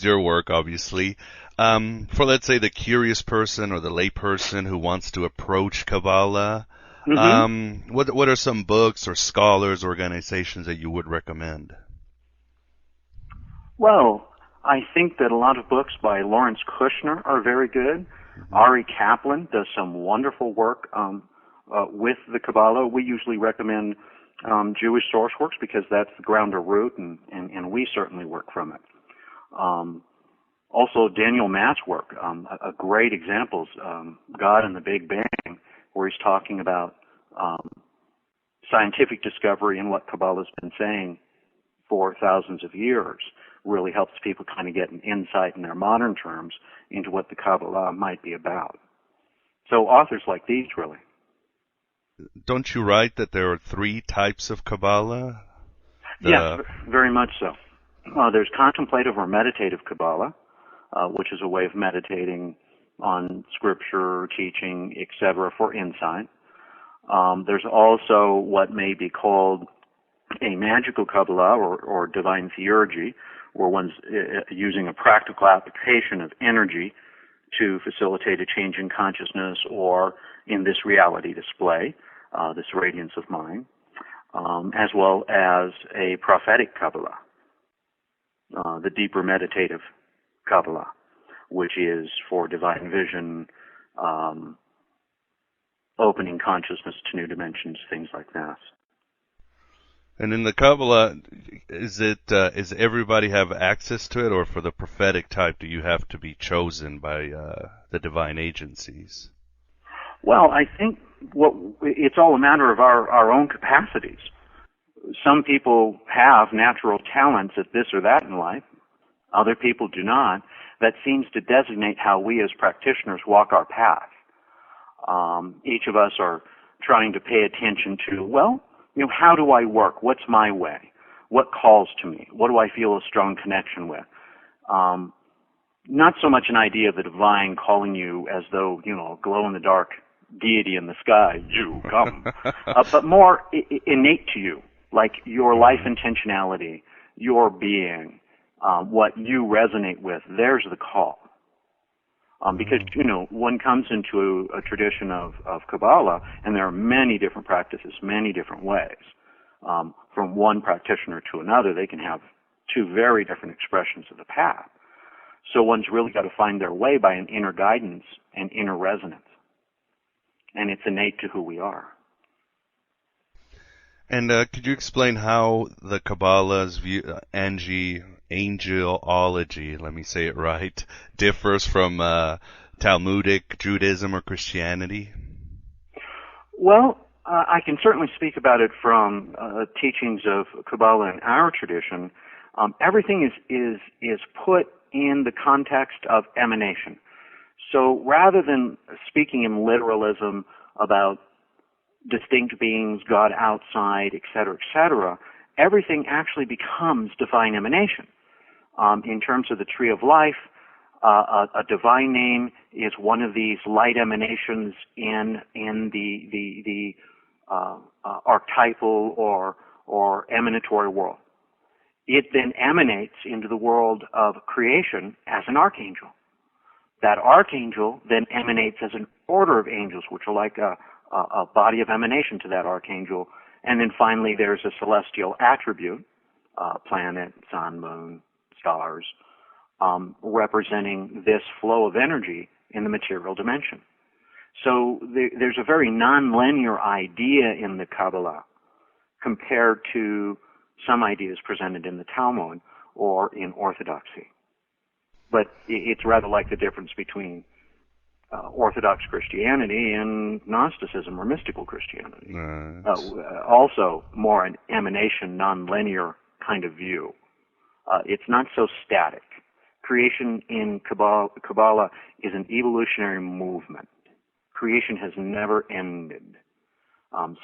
your work, obviously, for let's say the curious person or the lay person who wants to approach Kabbalah, what are some books or scholars, organizations that you would recommend? Well, I think that a lot of books by Lawrence Kushner are very good. Ari Kaplan does some wonderful work with the Kabbalah. We usually recommend Jewish source works because that's the ground or root, and we certainly work from it. Also, Daniel Matt's work, a great example is God and the Big Bang, where he's talking about scientific discovery and what Kabbalah's been saying for thousands of years. Really helps people kind of get an insight in their modern terms into what the Kabbalah might be about. So authors like these, really. Don't you write that there are 3 types of Kabbalah? Yes, very much so. There's contemplative or meditative Kabbalah, which is a way of meditating on scripture, teaching, etc. for insight. There's also what may be called a magical Kabbalah or divine theurgy, where one's using a practical application of energy to facilitate a change in consciousness or in this reality display, this radiance of mind, as well as a prophetic Kabbalah, the deeper meditative Kabbalah, which is for divine vision, opening consciousness to new dimensions, things like that. And in the Kabbalah, is everybody have access to it, or for the prophetic type, do you have to be chosen by the divine agencies? Well, I think it's all a matter of our own capacities. Some people have natural talents at this or that in life. Other people do not. That seems to designate how we as practitioners walk our path. Each of us are trying to pay attention to, how do I work? What's my way? What calls to me? What do I feel a strong connection with? Not so much an idea of the divine calling you as though, a glow-in-the-dark deity in the sky, you come, but more innate to you, like your life intentionality, your being, what you resonate with. There's the call. Because, one comes into a tradition of Kabbalah, and there are many different practices, many different ways. From one practitioner to another, they can have two very different expressions of the path. So one's really got to find their way by an inner guidance and inner resonance. And it's innate to who we are. And could you explain how the Kabbalah's view, angelology, let me say it right, differs from Talmudic Judaism or Christianity? Well, I can certainly speak about it from teachings of Kabbalah in our tradition. Everything is put in the context of emanation. So rather than speaking in literalism about distinct beings, God outside, etc., everything actually becomes divine emanation. In terms of the tree of life, a divine name is one of these light emanations in the archetypal or emanatory world. It then emanates into the world of creation as an archangel. That archangel then emanates as an order of angels, which are like a body of emanation to that archangel. And then finally there's a celestial attribute, planet, sun, moon, stars, representing this flow of energy in the material dimension. So there's a very non-linear idea in the Kabbalah compared to some ideas presented in the Talmud or in Orthodoxy. But it's rather like the difference between Orthodox Christianity and Gnosticism or mystical Christianity. Also more an emanation, non-linear kind of view. It's not so static. Creation in Kabbalah is an evolutionary movement. Creation has never ended.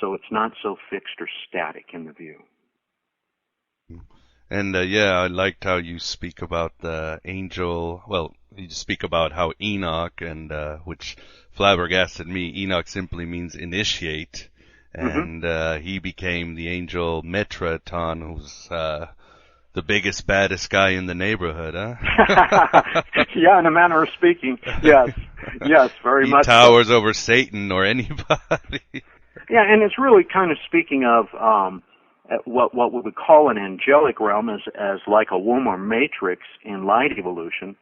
So it's not so fixed or static in the view. And I liked how you speak about the angel. Well, you speak about how Enoch, and which flabbergasted me. Enoch simply means initiate, and he became the angel Metatron, who's the biggest, baddest guy in the neighborhood, huh? Yeah, in a manner of speaking, yes, very much. He towers over Satan or anybody. Yeah, and it's really kind of speaking of what we would call an angelic realm as like a womb or matrix in light evolution,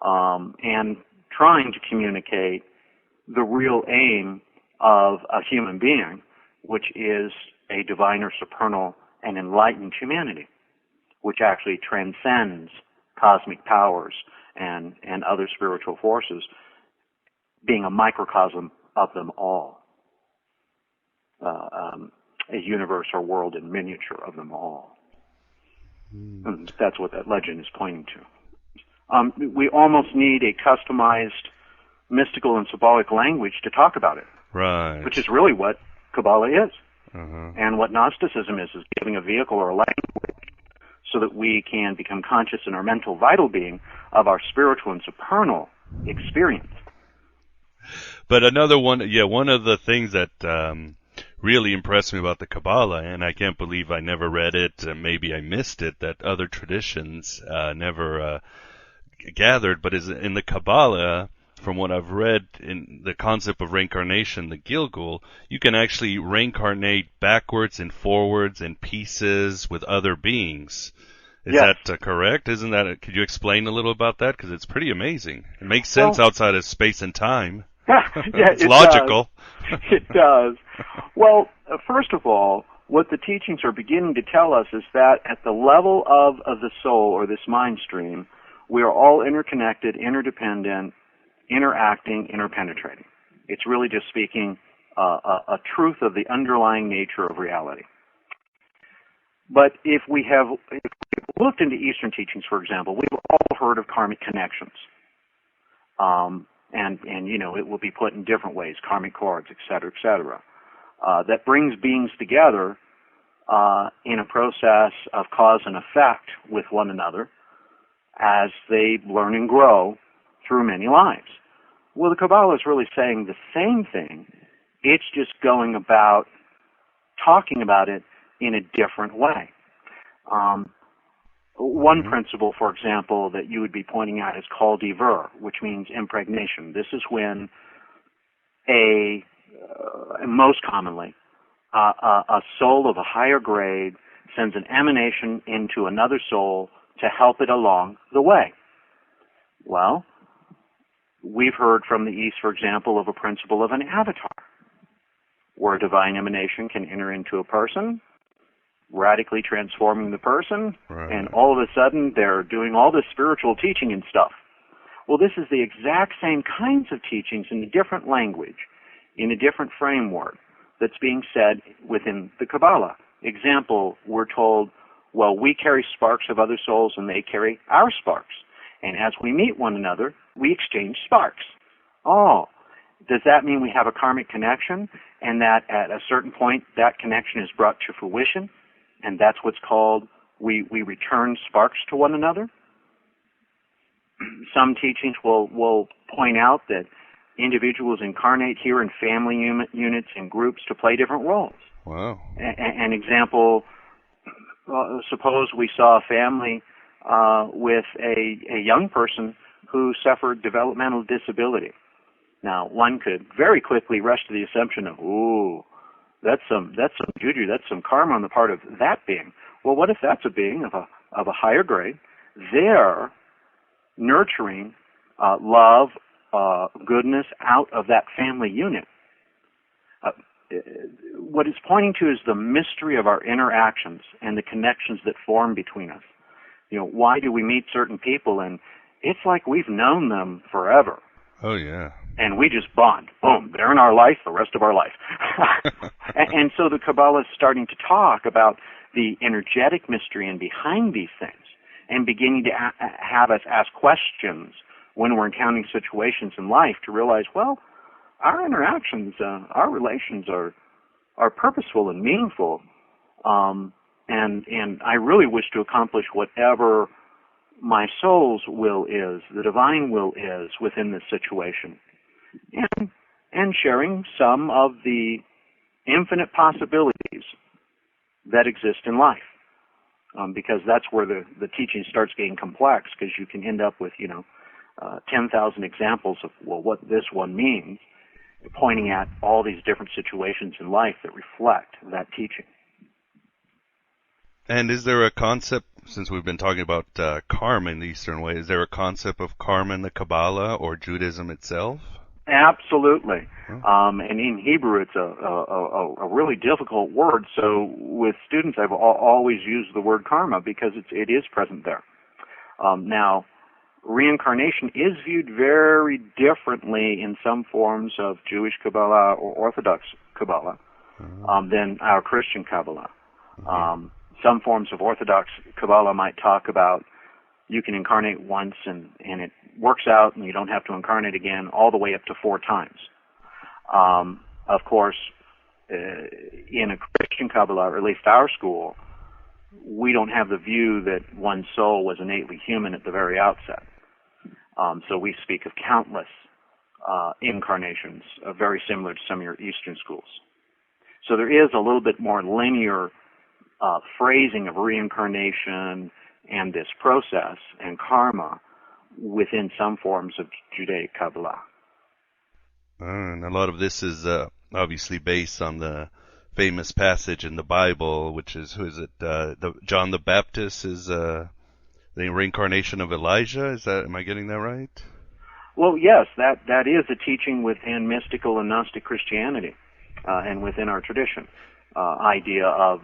and trying to communicate the real aim of a human being, which is a divine or supernal and enlightened humanity, which actually transcends cosmic powers and other spiritual forces, being a microcosm of them all. A universe or world in miniature of them all. And that's what that legend is pointing to. We almost need a customized mystical and symbolic language to talk about it. Right. Which is really what Kabbalah is. And what Gnosticism is giving a vehicle or a language so that we can become conscious in our mental vital being of our spiritual and supernal experience. But another one, one of the things that really impressed me about the Kabbalah, and I can't believe I never read it, maybe I missed it, that other traditions never gathered, but is in the Kabbalah, from what I've read, in the concept of reincarnation, the Gilgul, you can actually reincarnate backwards and forwards in pieces with other beings. Is that correct? Isn't that? Could you explain a little about that? Because it's pretty amazing. It makes sense outside of space and time. It's logical. It does. Well, first of all, what the teachings are beginning to tell us is that at the level of the soul or this mind stream, we are all interconnected, interdependent, interacting, interpenetrating. It's really just speaking a truth of the underlying nature of reality. But if we have looked into Eastern teachings, for example, we've all heard of karmic connections. And it will be put in different ways, karmic cords, et cetera, that brings beings together in a process of cause and effect with one another as they learn and grow through many lives. Well, the Kabbalah is really saying the same thing. It's just going about talking about it in a different way. One principle, for example, that you would be pointing out is kol divrur, which means impregnation. This is when most commonly, a soul of a higher grade sends an emanation into another soul to help it along the way. Well, we've heard from the East, for example, of a principle of an avatar, where a divine emanation can enter into a person, radically transforming the person, and all of a sudden they're doing all this spiritual teaching and stuff. Well, this is the exact same kinds of teachings in a different language, in a different framework, that's being said within the Kabbalah. Example, we're told, well, we carry sparks of other souls and they carry our sparks. And as we meet one another, we exchange sparks. Oh, does that mean we have a karmic connection and that at a certain point that connection is brought to fruition? And that's what's called we return sparks to one another? Some teachings will point out that individuals incarnate here in family units and groups to play different roles. Wow. An example, suppose we saw a family with a young person who suffered developmental disability. Now, one could very quickly rush to the assumption of, ooh, that's some juju, that's some karma on the part of that being. Well, what if that's a being of a higher grade? They're nurturing love, goodness out of that family unit. What it's pointing to is the mystery of our interactions and the connections that form between us. You know, why do we meet certain people and it's like we've known them forever. Oh, yeah. And we just bond. Boom, they're in our life the rest of our life. and so the Kabbalah is starting to talk about the energetic mystery and behind these things and beginning to have us ask questions when we're encountering situations in life to realize, well, our interactions, our relations are purposeful and meaningful. And I really wish to accomplish whatever my soul's will is, the divine will is within this situation. And sharing some of the infinite possibilities that exist in life. Because that's where the teaching starts getting complex, because you can end up with, 10,000 examples of, well, what this one means, pointing at all these different situations in life that reflect that teaching. And is there a concept, since we've been talking about karma in the Eastern way, is there a concept of karma in the Kabbalah or Judaism itself? Absolutely. And in Hebrew, it's a really difficult word. So with students, I've always used the word karma because it is present there. Now, reincarnation is viewed very differently in some forms of Jewish Kabbalah or Orthodox Kabbalah than our Christian Kabbalah. Some forms of Orthodox Kabbalah might talk about you can incarnate once and it works out and you don't have to incarnate again, all the way up to 4 times. Of course, in a Christian Kabbalah, or at least our school, we don't have the view that one's soul was innately human at the very outset. So we speak of countless incarnations, very similar to some of your Eastern schools. So there is a little bit more linear phrasing of reincarnation and this process and karma within some forms of Judaic Kabbalah. And a lot of this is obviously based on the famous passage in the Bible, which is, who is it? John the Baptist is the reincarnation of Elijah. Am I getting that right? Well, yes, that is a teaching within mystical and Gnostic Christianity and within our tradition. Idea of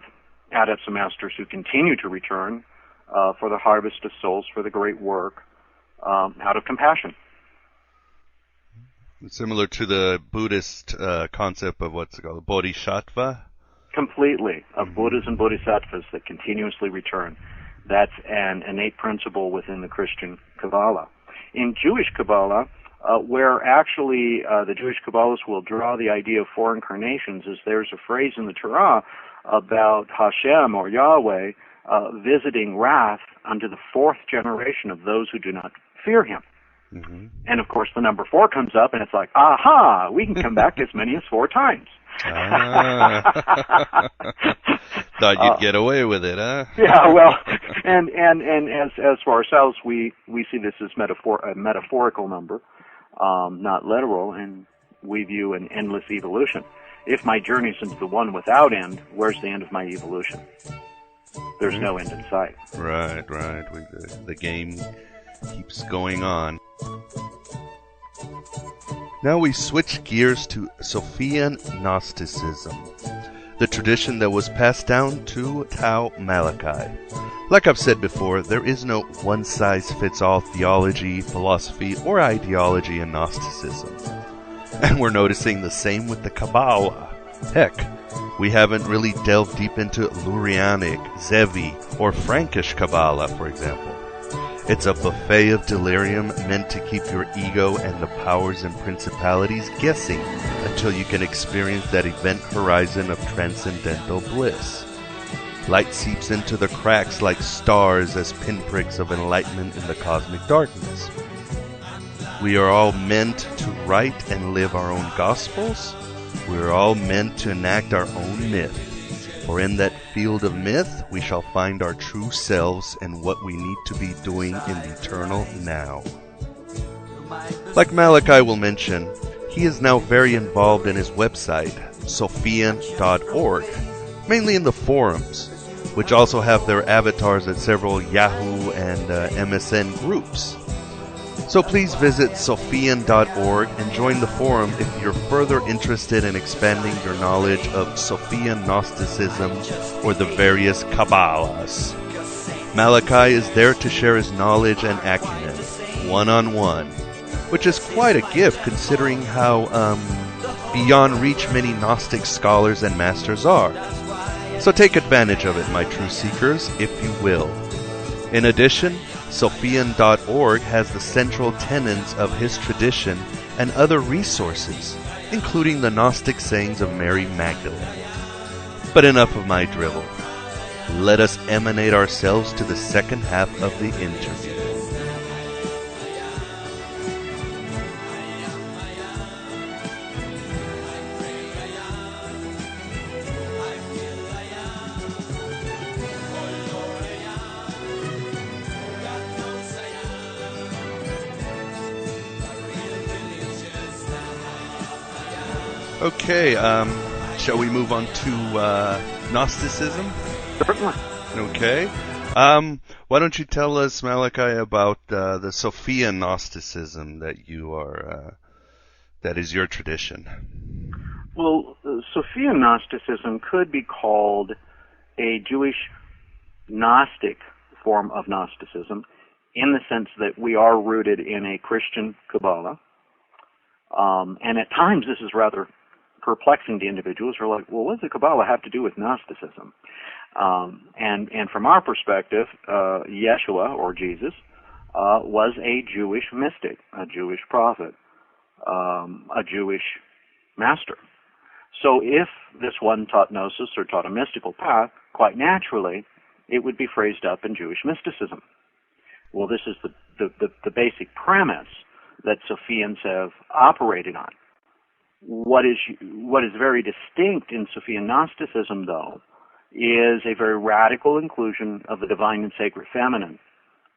adepts and masters who continue to return for the harvest of souls for the great work out of compassion. Similar to the Buddhist concept of what's it called, bodhisattva? Completely, of Buddhas and Bodhisattvas that continuously return. That's an innate principle within the Christian Kabbalah. In Jewish Kabbalah, where actually the Jewish Kabbalists will draw the idea of 4 incarnations, is there's a phrase in the Torah about Hashem or Yahweh visiting wrath unto the fourth generation of those who do not fear him. Mm-hmm. And of course the number 4 comes up, and it's like, aha, we can come back as many as 4 times. Thought you'd get away with it, huh? Yeah, well, and as for ourselves, we see this as a metaphorical number, not literal, and we view an endless evolution. If my journey's into the one without end, where's the end of my evolution? There's no end in sight. Right. The game keeps going on. Now we switch gears to Sophian Gnosticism, the tradition that was passed down to Tau Malachi. Like I've said before, there is no one-size-fits-all theology, philosophy, or ideology in Gnosticism. And we're noticing the same with the Kabbalah. Heck, we haven't really delved deep into Lurianic, Zevi, or Frankish Kabbalah, for example. It's a buffet of delirium meant to keep your ego and the powers and principalities guessing until you can experience that event horizon of transcendental bliss. Light seeps into the cracks like stars as pinpricks of enlightenment in the cosmic darkness. We are all meant to write and live our own gospels. We are all meant to enact our own myth. For in that field of myth, we shall find our true selves and what we need to be doing in the eternal now. Like Malachi will mention, he is now very involved in his website, Sophian.org, mainly in the forums, which also have their avatars at several Yahoo and MSN groups. So please visit Sophian.org and join the forum if you're further interested in expanding your knowledge of Sophian Gnosticism or the various Kabbalias. Malachi is there to share his knowledge and acumen, one-on-one, which is quite a gift considering how beyond reach many Gnostic scholars and masters are. So take advantage of it, my true seekers, if you will. In addition, Sophian.org has the central tenets of his tradition and other resources, including the Gnostic sayings of Mary Magdalene. But enough of my drivel. Let us emanate ourselves to the second half of the interview. Okay, shall we move on to Gnosticism? Certainly. Okay. Why don't you tell us, Malachi, about the Sophian Gnosticism that is your tradition? Well, Sophian Gnosticism could be called a Jewish Gnostic form of Gnosticism in the sense that we are rooted in a Christian Kabbalah. And at times this is rather perplexing to individuals who are like, well, what does the Kabbalah have to do with Gnosticism? And from our perspective, Yeshua, or Jesus, was a Jewish mystic, a Jewish prophet, a Jewish master. So if this one taught Gnosis or taught a mystical path, quite naturally, it would be phrased up in Jewish mysticism. Well, this is the basic premise that Sophians have operated on. What is very distinct in Sophian Gnosticism, though, is a very radical inclusion of the divine and sacred feminine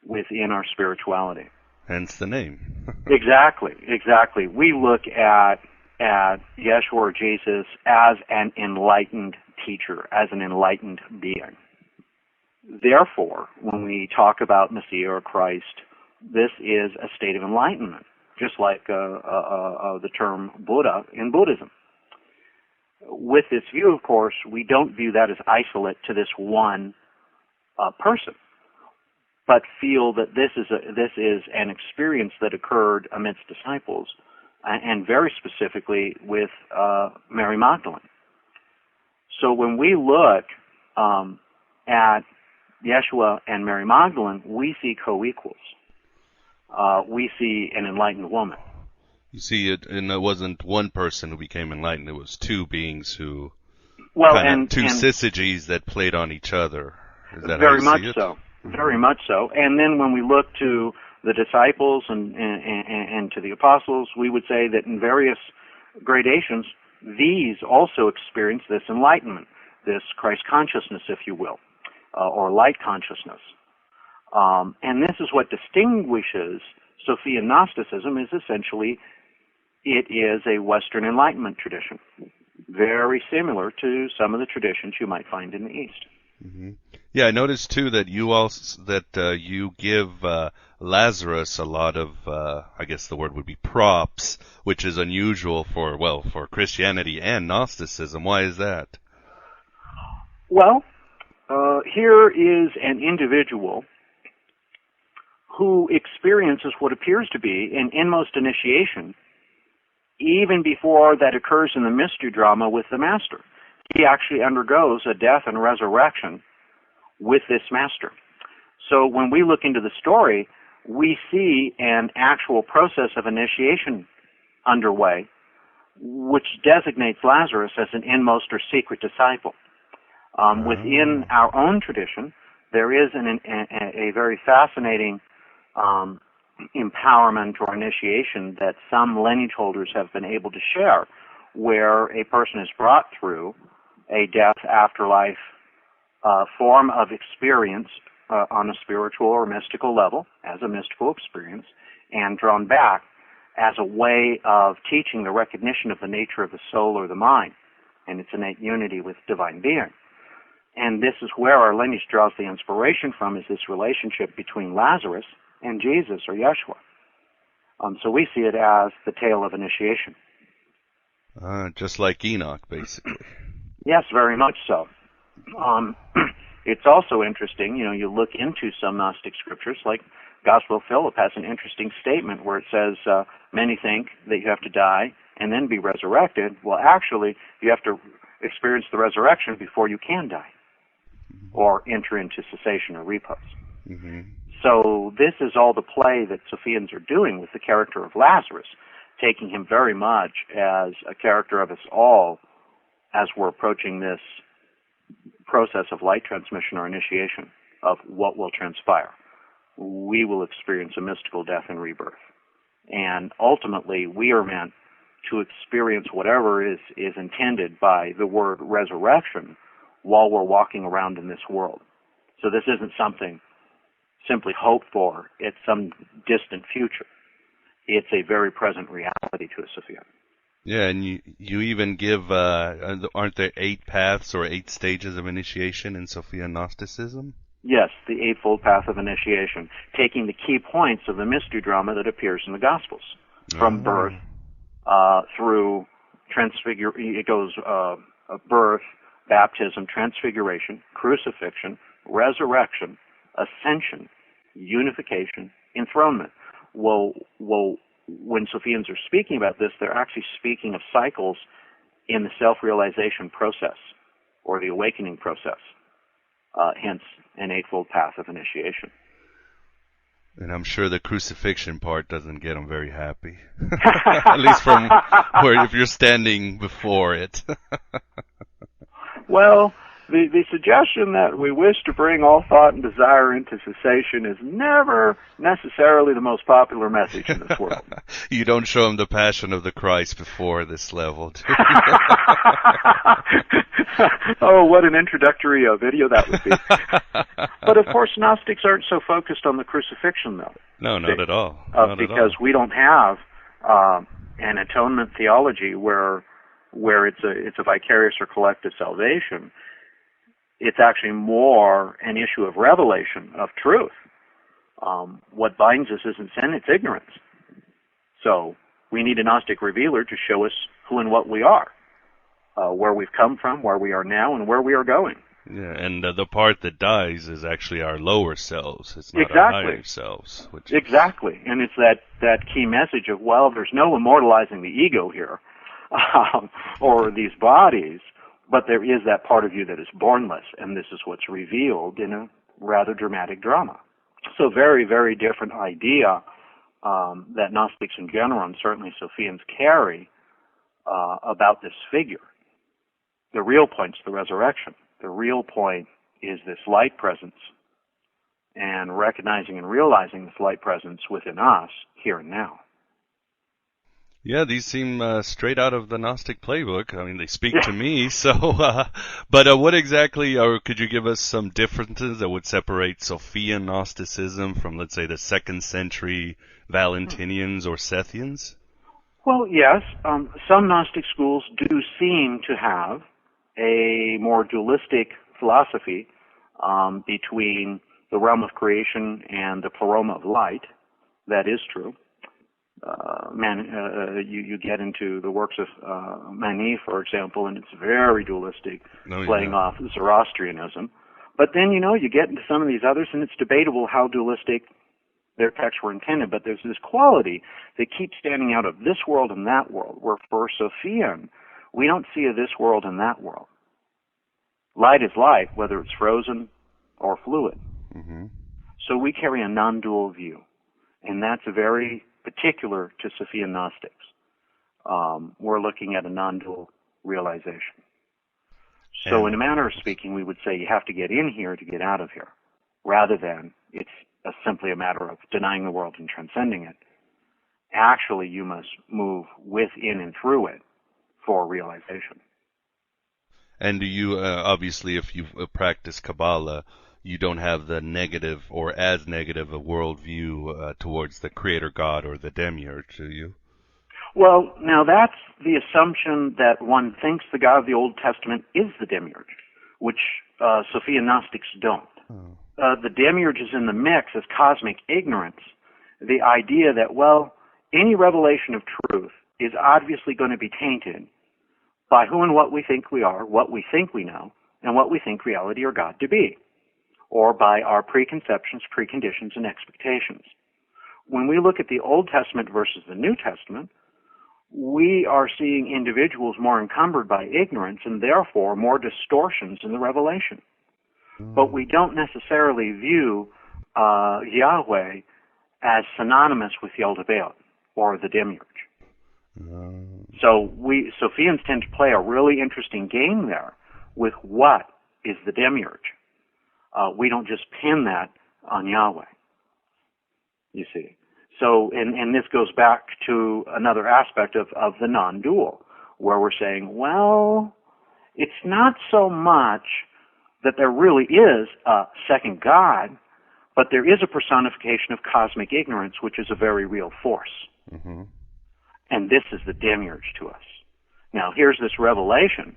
within our spirituality. Hence the name. Exactly. We look at Yeshua or Jesus as an enlightened teacher, as an enlightened being. Therefore, when we talk about Messiah or Christ, this is a state of enlightenment, just like the term Buddha in Buddhism. With this view, of course, we don't view that as isolate to this one person, but feel that this is an experience that occurred amidst disciples, and very specifically with Mary Magdalene. So when we look at Yeshua and Mary Magdalene, we see co-equals. We see an enlightened woman. You see, it wasn't one person who became enlightened, it was two beings who Well, kind of two syzygies that played on each other. Is that very how you much see it? so. Very much so. And then when we look to the disciples and to the apostles, we would say that in various gradations, these also experience this enlightenment, this Christ consciousness, if you will, or light consciousness. And this is what distinguishes Sophian Gnosticism, is essentially it is a Western Enlightenment tradition, very similar to some of the traditions you might find in the East. Mm-hmm. Yeah, I noticed too that you give Lazarus a lot of, I guess the word would be props, which is unusual for Christianity and Gnosticism. Why is that? Well, here is an individual who experiences what appears to be an inmost initiation even before that occurs in the mystery drama with the Master. He actually undergoes a death and resurrection with this Master. So when we look into the story, we see an actual process of initiation underway, which designates Lazarus as an inmost or secret disciple. Within our own tradition, there is a very fascinating empowerment or initiation that some lineage holders have been able to share, where a person is brought through a death afterlife form of experience on a spiritual or mystical level, as a mystical experience, and drawn back as a way of teaching the recognition of the nature of the soul or the mind and its innate unity with divine being. And this is where our lineage draws the inspiration from, is this relationship between Lazarus and Jesus or Yeshua. So we see it as the tale of initiation. Just like Enoch, basically. Yes, very much so. It's also interesting, you look into some Gnostic scriptures, like Gospel of Philip has an interesting statement where it says, many think that you have to die and then be resurrected. Well, actually, you have to experience the resurrection before you can die or enter into cessation or repose. Mm-hmm. So this is all the play that Sophians are doing with the character of Lazarus, taking him very much as a character of us all as we're approaching this process of light transmission or initiation of what will transpire. We will experience a mystical death and rebirth. And ultimately, we are meant to experience whatever is intended by the word resurrection while we're walking around in this world. So this isn't something simply hoped for. It's some distant future. It's a very present reality to us, Sophia. Yeah, and you even give, aren't there 8 paths or 8 stages of initiation in Sophian Gnosticism? Yes, the eightfold path of initiation, taking the key points of the mystery drama that appears in the Gospels. From birth through it goes birth, baptism, transfiguration, crucifixion, resurrection, ascension, unification, enthronement. Well, when Sophians are speaking about this, they're actually speaking of cycles in the self-realization process or the awakening process, hence an eightfold path of initiation. And I'm sure the crucifixion part doesn't get them very happy. At least from where if you're standing before it. Well, the suggestion that we wish to bring all thought and desire into cessation is never necessarily the most popular message in this world. You don't show them the Passion of the Christ before this level, do you? Oh, what an introductory video that would be. But of course, Gnostics aren't so focused on the crucifixion, though. No, not at all. Because we don't have an atonement theology where it's a vicarious or collective salvation. It's actually more an issue of revelation, of truth. What binds us isn't sin, it's ignorance. So we need a Gnostic revealer to show us who and what we are, where we've come from, where we are now, and where we are going. Yeah, and the part that dies is actually our lower selves. It's not our higher selves. Exactly. And it's that key message of, well, there's no immortalizing the ego here, or these bodies, but there is that part of you that is bornless, and this is what's revealed in a rather dramatic drama. So very, very different idea that Gnostics in general, and certainly Sophians, carry about this figure. the real point's the resurrection. The real point is this light presence, and recognizing and realizing this light presence within us here and now. Yeah, these seem straight out of the Gnostic playbook. I mean, they speak to me. So, but what exactly, or could you give us some differences that would separate Sophian Gnosticism from, let's say, the 2nd century Valentinians or Sethians? Well, yes. Some Gnostic schools do seem to have a more dualistic philosophy between the realm of creation and the pleroma of light. That is true. You get into the works of Mani, for example, and it's very dualistic, playing off Zoroastrianism. But then, you get into some of these others, and it's debatable how dualistic their texts were intended. But there's this quality that keeps standing out of this world and that world, where for Sophian, we don't see a this world and that world. Light is light, whether it's frozen or fluid. Mm-hmm. So we carry a non-dual view, and that's very particular to Sophian Gnostics. We're looking at a non-dual realization. So in a manner of speaking, we would say you have to get in here to get out of here, rather than it's simply a matter of denying the world and transcending it. Actually, you must move within and through it for realization. And do you, obviously, if you practice Kabbalah, you don't have the negative or as negative a worldview towards the Creator God or the Demiurge, do you? Well, now that's the assumption that one thinks the God of the Old Testament is the Demiurge, which Sophian Gnostics don't. The Demiurge is in the mix as cosmic ignorance, the idea that, well, any revelation of truth is obviously going to be tainted by who and what we think we are, what we think we know, and what we think reality or God to be, or by our preconceptions, preconditions, and expectations. When we look at the Old Testament versus the New Testament, we are seeing individuals more encumbered by ignorance and therefore more distortions in the revelation. But we don't necessarily view Yahweh as synonymous with Yaldabaoth or the Demiurge. So we Sophians tend to play a really interesting game there with what is the Demiurge. We don't just pin that on Yahweh, you see. So, and this goes back to another aspect of the non-dual, where we're saying, well, it's not so much that there really is a second God, but there is a personification of cosmic ignorance, which is a very real force. Mm-hmm. And this is the Demiurge to us. Now, here's this revelation,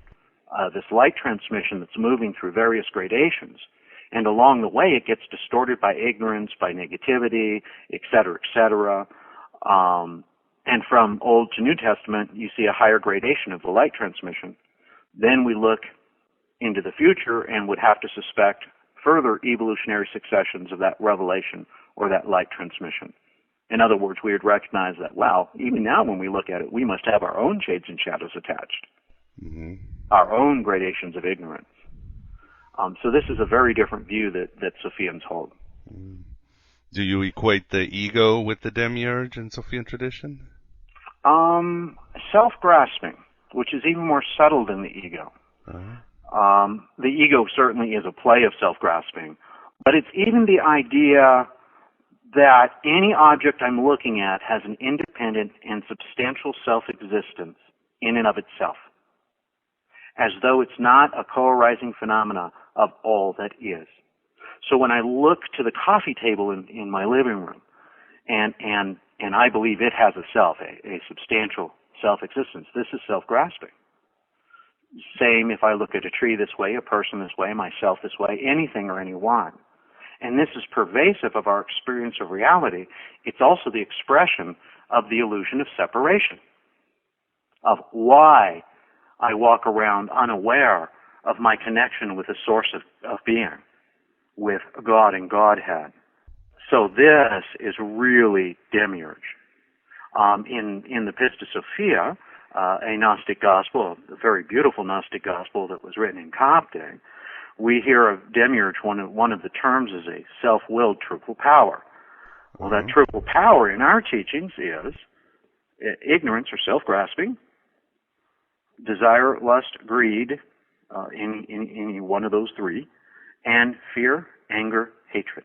this light transmission that's moving through various gradations, and along the way it gets distorted by ignorance, by negativity, et cetera, et cetera. And from Old to New Testament, you see a higher gradation of the light transmission. Then we look into the future and would have to suspect further evolutionary successions of that revelation or that light transmission. In other words, we would recognize that, wow, even now when we look at it, we must have our own shades and shadows attached, our own gradations of ignorance. So this is a very different view that Sophians hold. Do you equate the ego with the Demiurge in Sophian tradition? Self-grasping, which is even more subtle than the ego. The ego certainly is a play of self-grasping, but it's even the idea that any object I'm looking at has an independent and substantial self-existence in and of itself, as though it's not a co-arising phenomena of all that is. So when I look to the coffee table in my living room, and I believe it has a self, a substantial self-existence, this is self-grasping. Same if I look at a tree this way, a person this way, myself this way, anything or anyone. And this is pervasive of our experience of reality. It's also the expression of the illusion of separation, of why I walk around unaware of my connection with the source of being, with God and Godhead. So this is really Demiurge. In the Pistis Sophia, a Gnostic gospel, a very beautiful Gnostic gospel that was written in Coptic, we hear of Demiurge, one of the terms is a self-willed triple power. Well, that triple power in our teachings is ignorance or self-grasping, desire, lust, greed, any one of those three, and fear, anger, hatred,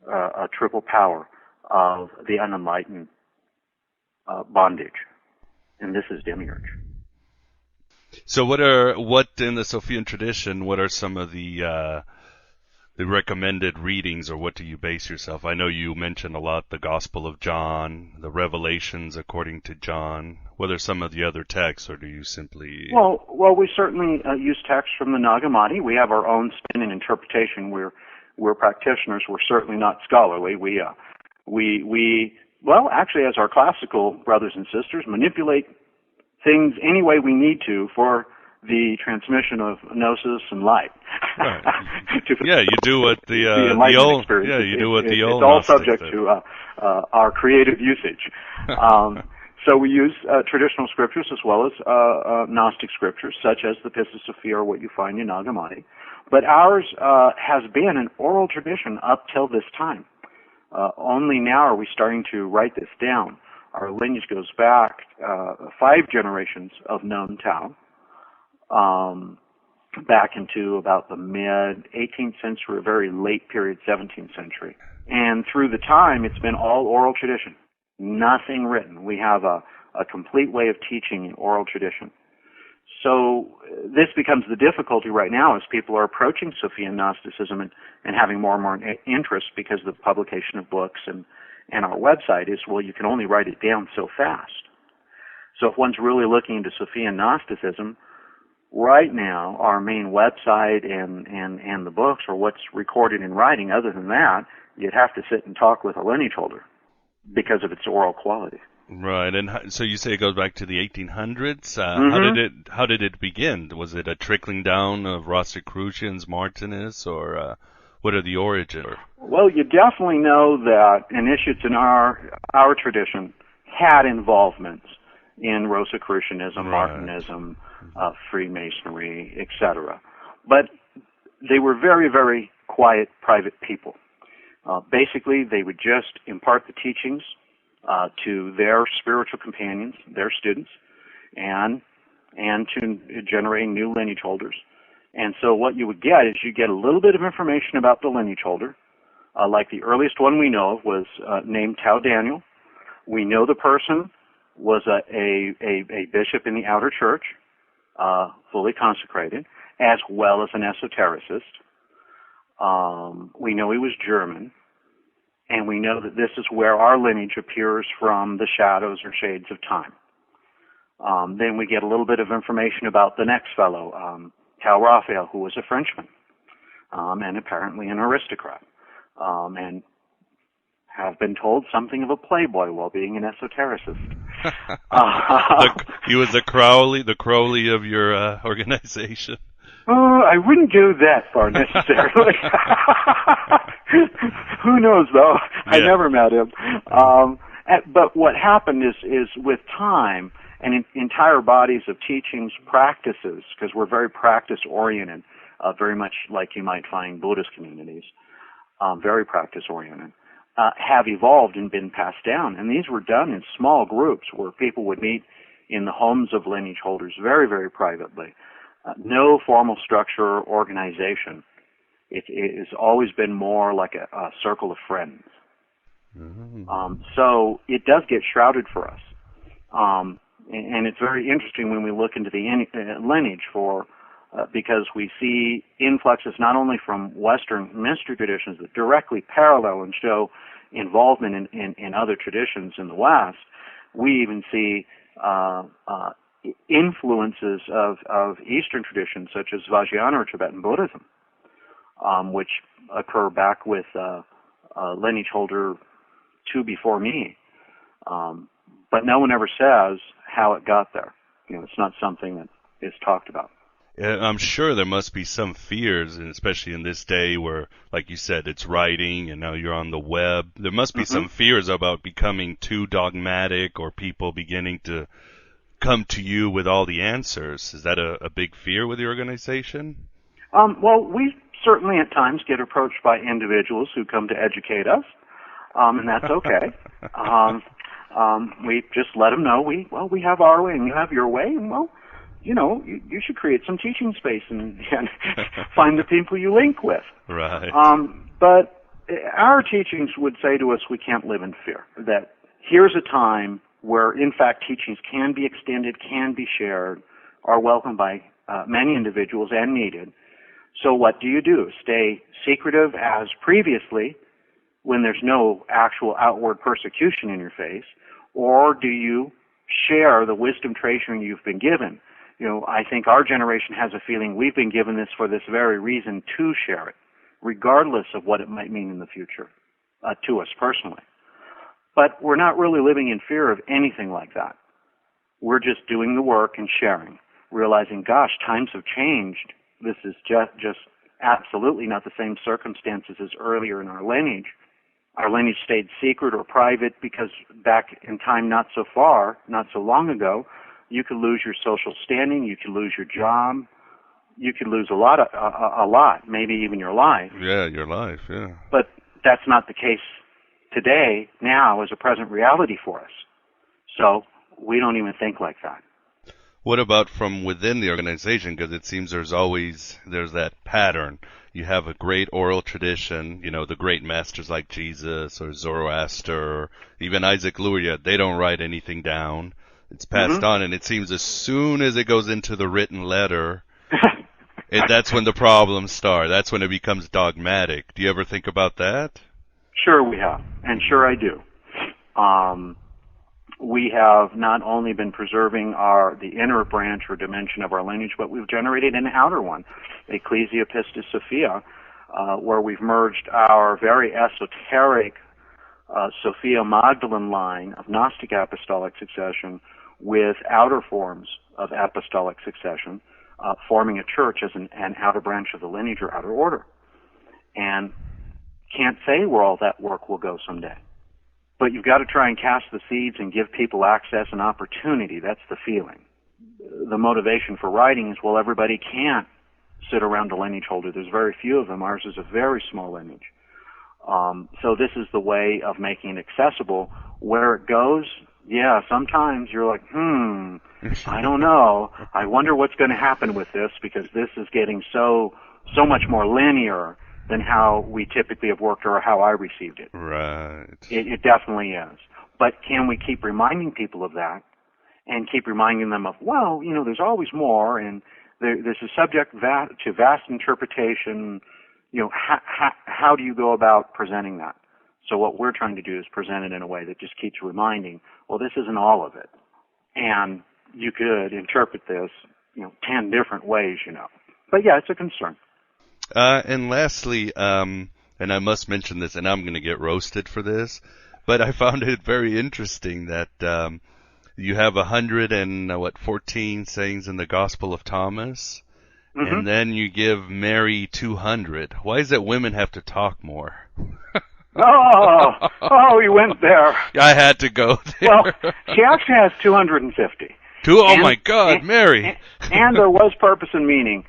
a triple power of the unenlightened bondage, and this is demiurge. So what in the Sophian tradition, what are some of the recommended readings, or what do you base yourself? I know you mentioned a lot the Gospel of John, the Revelations according to John. What are some of the other texts, or do you simply... Well, we certainly use texts from the Nag Hammadi. We have our own spin and interpretation. We're practitioners. We're certainly not scholarly. We actually, as our classical brothers and sisters, manipulate things any way we need to for the transmission of gnosis and light. Right. You do what the old experience. Yeah, you do what the old. It's all Gnostic subject did. to our creative usage. So we use traditional scriptures as well as Gnostic scriptures, such as the Pistis, Sophia, or what you find in Nag Hammadi. But ours has been an oral tradition up till this time. Only now are we starting to write this down. Our lineage goes back 5 generations of known Tao, back into about the mid-18th century, or very late period 17th century. And through the time, it's been all oral tradition, nothing written. We have a complete way of teaching in oral tradition. So this becomes the difficulty right now as people are approaching Sophian Gnosticism and having more and more interest because of the publication of books and our website is, well, you can only write it down so fast. So if one's really looking into Sophian Gnosticism, right now our main website and the books are what's recorded in writing. Other than that, you'd have to sit and talk with a lineage holder because of its oral quality. Right, and so you say it goes back to the 1800s. How did it begin? Was it a trickling down of Rosicrucians, Martinists, or what are the origins? Well, you definitely know that initiates in our tradition had involvements in Rosicrucianism, Martinism, Freemasonry, etc. But they were very, very quiet, private people. Basically, they would just impart the teachings to their spiritual companions, their students, and to generating new lineage holders. And so what you would get is you get a little bit of information about the lineage holder. Like the earliest one we know of was named Tao Daniel. We know the person was a bishop in the outer church, fully consecrated, as well as an esotericist. We know he was German. And we know that this is where our lineage appears from the shadows or shades of time. Then we get a little bit of information about the next fellow, Tao Raphael, who was a Frenchman, and apparently an aristocrat, and have been told something of a playboy while being an esotericist. He was the Crowley of your organization. I wouldn't go that far necessarily. Who knows, though? I never met him. But what happened is with time and entire bodies of teachings, practices, because we're very practice-oriented, very much like you might find Buddhist communities, very practice-oriented, have evolved and been passed down. And these were done in small groups where people would meet in the homes of lineage holders very, very privately. No formal structure or organization. It has always been more like a circle of friends. So it does get shrouded for us. And it's very interesting when we look into the lineage because we see influxes not only from Western mystery traditions that directly parallel and show involvement in other traditions in the West. We even see influences of Eastern traditions such as Vajrayana or Tibetan Buddhism, which occur back with lineage holder 2 before me. But no one ever says how it got there. It's not something that is talked about. I'm sure there must be some fears, and especially in this day where, like you said, it's writing and now you're on the web. There must be some fears about becoming too dogmatic or people beginning to come to you with all the answers. Is that a big fear with your organization? Well, we certainly at times get approached by individuals who come to educate us, and that's okay. We just let them know we have our way and you have your way, and you should create some teaching space and find the people you link with. Right. But our teachings would say to us we can't live in fear, that here's a time where, in fact, teachings can be extended, can be shared, are welcomed by many individuals and needed. So what do? Stay secretive as previously when there's no actual outward persecution in your face, or do you share the wisdom treasuring you've been given? I think our generation has a feeling we've been given this for this very reason, to share it, regardless of what it might mean in the future, to us personally. But we're not really living in fear of anything like that. We're just doing the work and sharing, realizing, gosh, times have changed. This is just absolutely not the same circumstances as earlier in our lineage. Our lineage stayed secret or private because back in time not so long ago, you could lose your social standing, you could lose your job, you could lose a lot, maybe even your life. Yeah, your life, yeah. But that's not the case today, now, as a present reality for us. So we don't even think like that. What about from within the organization? Because it seems there's that pattern. You have a great oral tradition, the great masters like Jesus or Zoroaster, or even Isaac Luria, they don't write anything down. It's passed on, and it seems as soon as it goes into the written letter, that's when the problems start. That's when it becomes dogmatic. Do you ever think about that? Sure we have, and sure I do. We have not only been preserving the inner branch or dimension of our lineage, but we've generated an outer one, Ecclesia, Pistis, Sophia, where we've merged our very esoteric Sophia Magdalene line of Gnostic apostolic succession with outer forms of apostolic succession, forming a church as an outer branch of the lineage or outer order. And can't say where all that work will go someday. But you've got to try and cast the seeds and give people access and opportunity. That's the feeling. The motivation for writing is, well, everybody can't sit around a lineage holder. There's very few of them. Ours is a very small lineage. So this is the way of making it accessible. Where it goes, yeah, sometimes you're like, I don't know. I wonder what's going to happen with this, because this is getting so much more linear than how we typically have worked or how I received it. Right. It definitely is. But can we keep reminding people of that and keep reminding them of, well, there's always more, and this is subject to vast interpretation. How do you go about presenting that? So what we're trying to do is present it in a way that just keeps reminding, well, this isn't all of it. And you could interpret this, 10 different ways, But yeah, it's a concern. And lastly, and I must mention this, and I'm going to get roasted for this, but I found it very interesting that you have 114 sayings in the Gospel of Thomas, and then you give Mary 200. Why is it women have to talk more? You went there. I had to go there. Well, she actually has 250. My God, Mary. And there was purpose and meaning.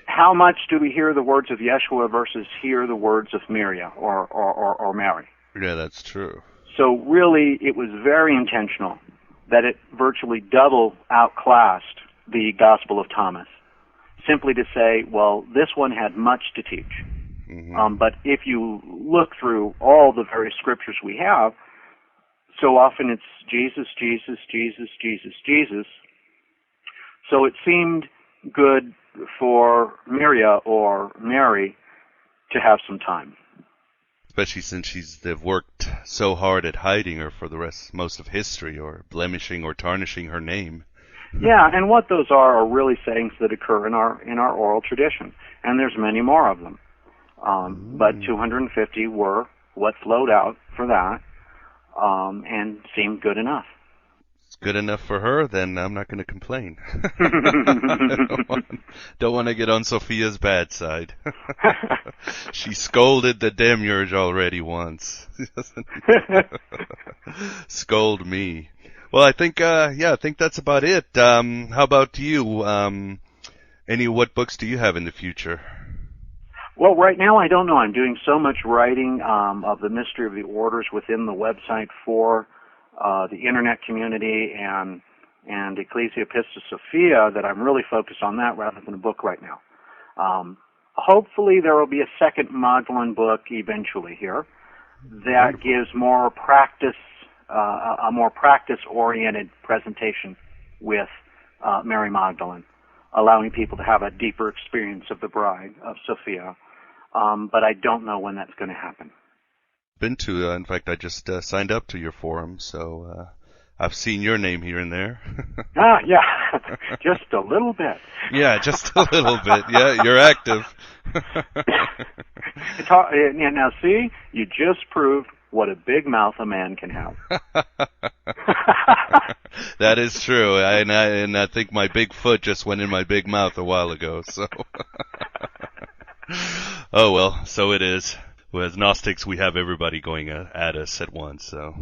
How much do we hear the words of Yeshua versus hear the words of Miriam or Mary? Yeah, that's true. So really, it was very intentional that it virtually double outclassed the Gospel of Thomas, simply to say, well, this one had much to teach. But if you look through all the various scriptures we have, so often it's Jesus, Jesus, Jesus, Jesus, Jesus. So it seemed good for Miriam or Mary to have some time. Especially since they've worked so hard at hiding her for most of history, or blemishing or tarnishing her name. Yeah, and what those are really sayings that occur in our oral tradition, and there's many more of them. But 250 were what flowed out for that, and seemed good enough. It's good enough for her, then I'm not going to complain. Don't want to get on Sophia's bad side. She scolded the demiurge already once. Scold me. Well, I think that's about it. How about you? What books do you have in the future? Well, right now I don't know. I'm doing so much writing of the mystery of the orders within the website for the internet community, and and Ecclesia Pistis Sophia that I'm really focused on that rather than a book right now. Hopefully there will be a second Magdalene book eventually here that gives more practice, a more practice-oriented presentation with Mary Magdalene, allowing people to have a deeper experience of the bride of Sophia. But I don't know when that's going to happen. Been to, in fact, I just signed up to your forum, so I've seen your name here and there. Yeah, just a little bit. Yeah, just a little bit. Yeah, you're active. Now, see, you just proved what a big mouth a man can have. That is true, and I think my big foot just went in my big mouth a while ago. So, oh well, so it is. Well, as Gnostics, we have everybody going at us at once, so...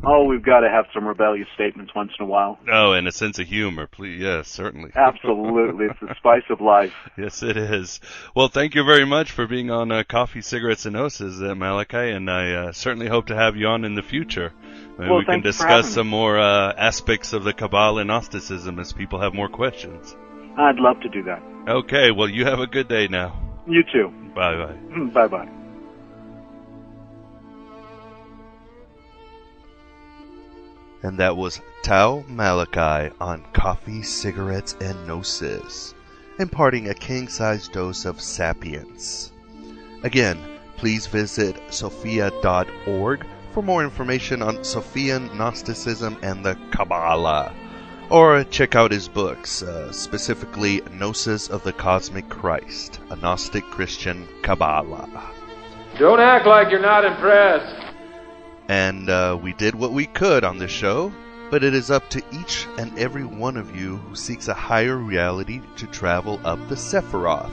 Oh, we've got to have some rebellious statements once in a while. Oh, and a sense of humor, please. Yes, certainly. Absolutely. It's the spice of life. Yes, it is. Well, thank you very much for being on Coffee, Cigarettes, and Gnosis, Malachi, and I certainly hope to have you on in the future. Maybe we can discuss some more aspects of the Kabbalah and Gnosticism as people have more questions. I'd love to do that. Okay, well, you have a good day now. You too. Bye-bye. Bye-bye. And that was Tau Malachi on Coffee, Cigarettes, and Gnosis, imparting a king-sized dose of sapience. Again, please visit sophia.org for more information on Sophian Gnosticism and the Kabbalah, or check out his books, specifically Gnosis of the Cosmic Christ, a Gnostic Christian Kabbalah. Don't act like you're not impressed. And we did what we could on this show, but it is up to each and every one of you who seeks a higher reality to travel up the Sephiroth.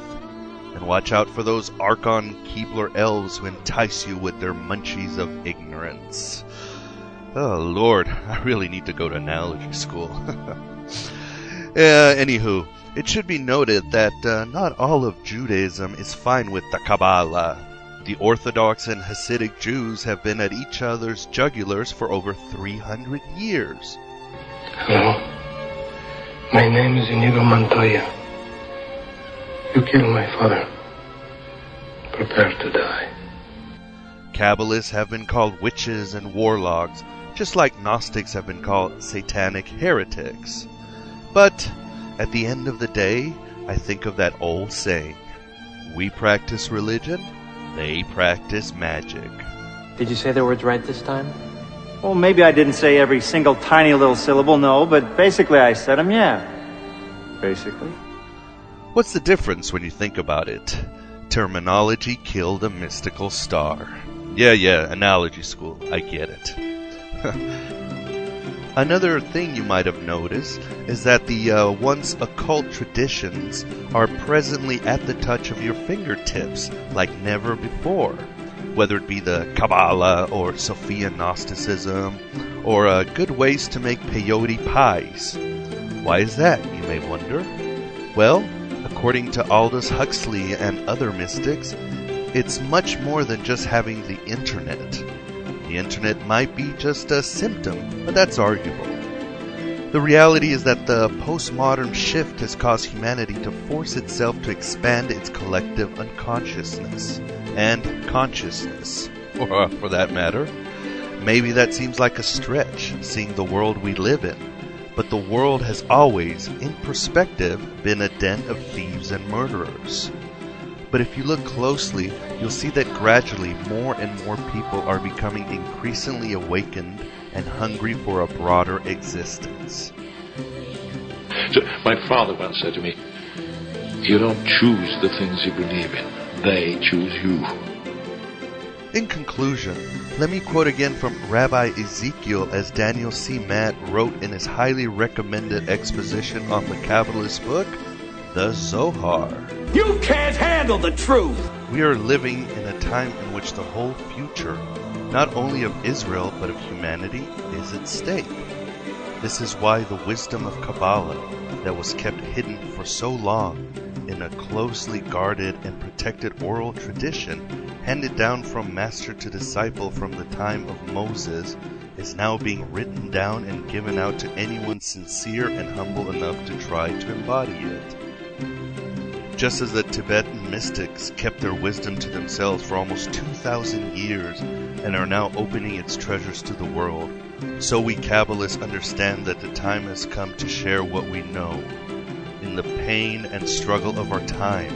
And watch out for those Archon Keebler elves who entice you with their munchies of ignorance. Oh, Lord, I really need to go to analogy school. Anywho, it should be noted that not all of Judaism is fine with the Kabbalah. The Orthodox and Hasidic Jews have been at each other's jugulars for over 300 years. Hello. My name is Inigo Montoya. You killed my father. Prepare to die. Kabbalists have been called witches and warlocks, just like Gnostics have been called satanic heretics. But at the end of the day, I think of that old saying, we practice religion, they practice magic. Did you say the words right this time? Well, maybe I didn't say every single tiny little syllable, no, but basically I said them, yeah. Basically. What's the difference when you think about it? Terminology killed a mystical star. Yeah, analogy school, I get it. Another thing you might have noticed is that the once occult traditions are presently at the touch of your fingertips like never before, whether it be the Kabbalah or Sophian Gnosticism, or good ways to make peyote pies. Why is that, you may wonder? Well, according to Aldous Huxley and other mystics, it's much more than just having the internet. The internet might be just a symptom, but that's arguable. The reality is that the postmodern shift has caused humanity to force itself to expand its collective unconsciousness and consciousness, or for that matter. Maybe that seems like a stretch, seeing the world we live in, but the world has always, in perspective, been a den of thieves and murderers. But if you look closely, you'll see that gradually more and more people are becoming increasingly awakened and hungry for a broader existence. So my father once said to me, you don't choose the things you believe in, they choose you. In conclusion, let me quote again from Rabbi Ezekiel as Daniel C. Matt wrote in his highly recommended exposition on the Kabbalist book, The Zohar. You can't handle the truth! We are living in a time in which the whole future, not only of Israel but of humanity, is at stake. This is why the wisdom of Kabbalah, that was kept hidden for so long in a closely guarded and protected oral tradition handed down from master to disciple from the time of Moses, is now being written down and given out to anyone sincere and humble enough to try to embody it. Just as the Tibetan mystics kept their wisdom to themselves for almost 2,000 years and are now opening its treasures to the world, so we Kabbalists understand that the time has come to share what we know. In the pain and struggle of our time,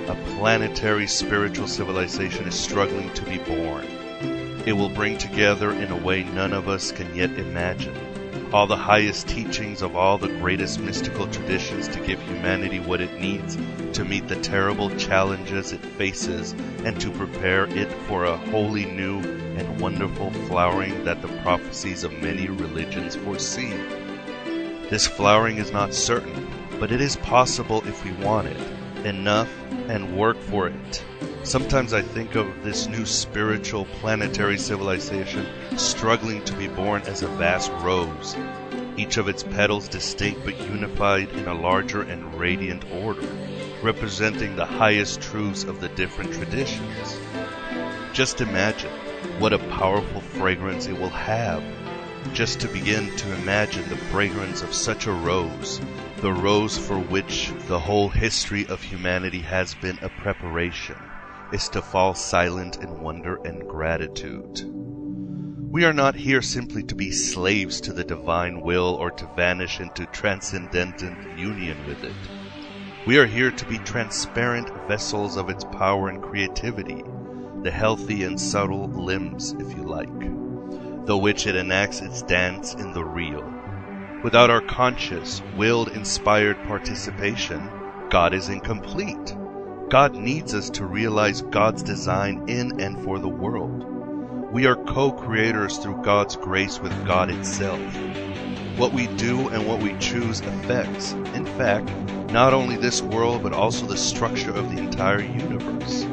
a planetary spiritual civilization is struggling to be born. It will bring together in a way none of us can yet imagine all the highest teachings of all the greatest mystical traditions to give humanity what it needs to meet the terrible challenges it faces and to prepare it for a wholly new and wonderful flowering that the prophecies of many religions foresee. This flowering is not certain, but it is possible if we want it enough and work for it. Sometimes I think of this new spiritual planetary civilization struggling to be born as a vast rose, each of its petals distinct but unified in a larger and radiant order, representing the highest truths of the different traditions. Just imagine what a powerful fragrance it will have. Just to begin to imagine the fragrance of such a rose, the rose for which the whole history of humanity has been a preparation, is to fall silent in wonder and gratitude. We are not here simply to be slaves to the divine will or to vanish into transcendental union with it. We are here to be transparent vessels of its power and creativity, the healthy and subtle limbs, if you like, through which it enacts its dance in the real. Without our conscious, willed, inspired participation, God is incomplete. God needs us to realize God's design in and for the world. We are co-creators through God's grace with God itself. What we do and what we choose affects, in fact, not only this world but also the structure of the entire universe.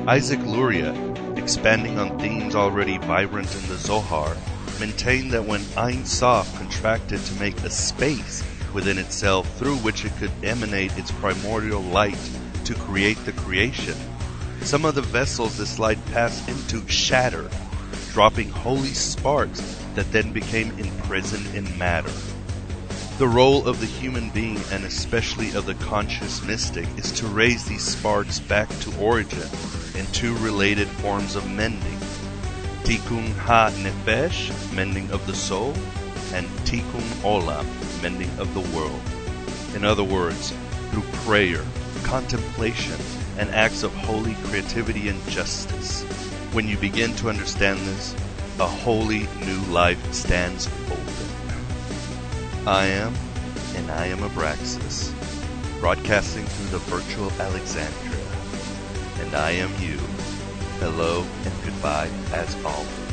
Isaac Luria, expanding on themes already vibrant in the Zohar, maintained that when Ein Sof contracted to make a space within itself through which it could emanate its primordial light to create the creation, some of the vessels this light passed into shattered, dropping holy sparks that then became imprisoned in matter. The role of the human being, and especially of the conscious mystic, is to raise these sparks back to origin in two related forms of mending: Tikkun ha-nefesh, mending of the soul, and Tikkun olam, mending of the world. In other words, through prayer, contemplation, and acts of holy creativity and justice. When you begin to understand this, a wholly new life stands open. I am Abraxas, broadcasting through the virtual Alexandria, and I am you. Hello and goodbye as always.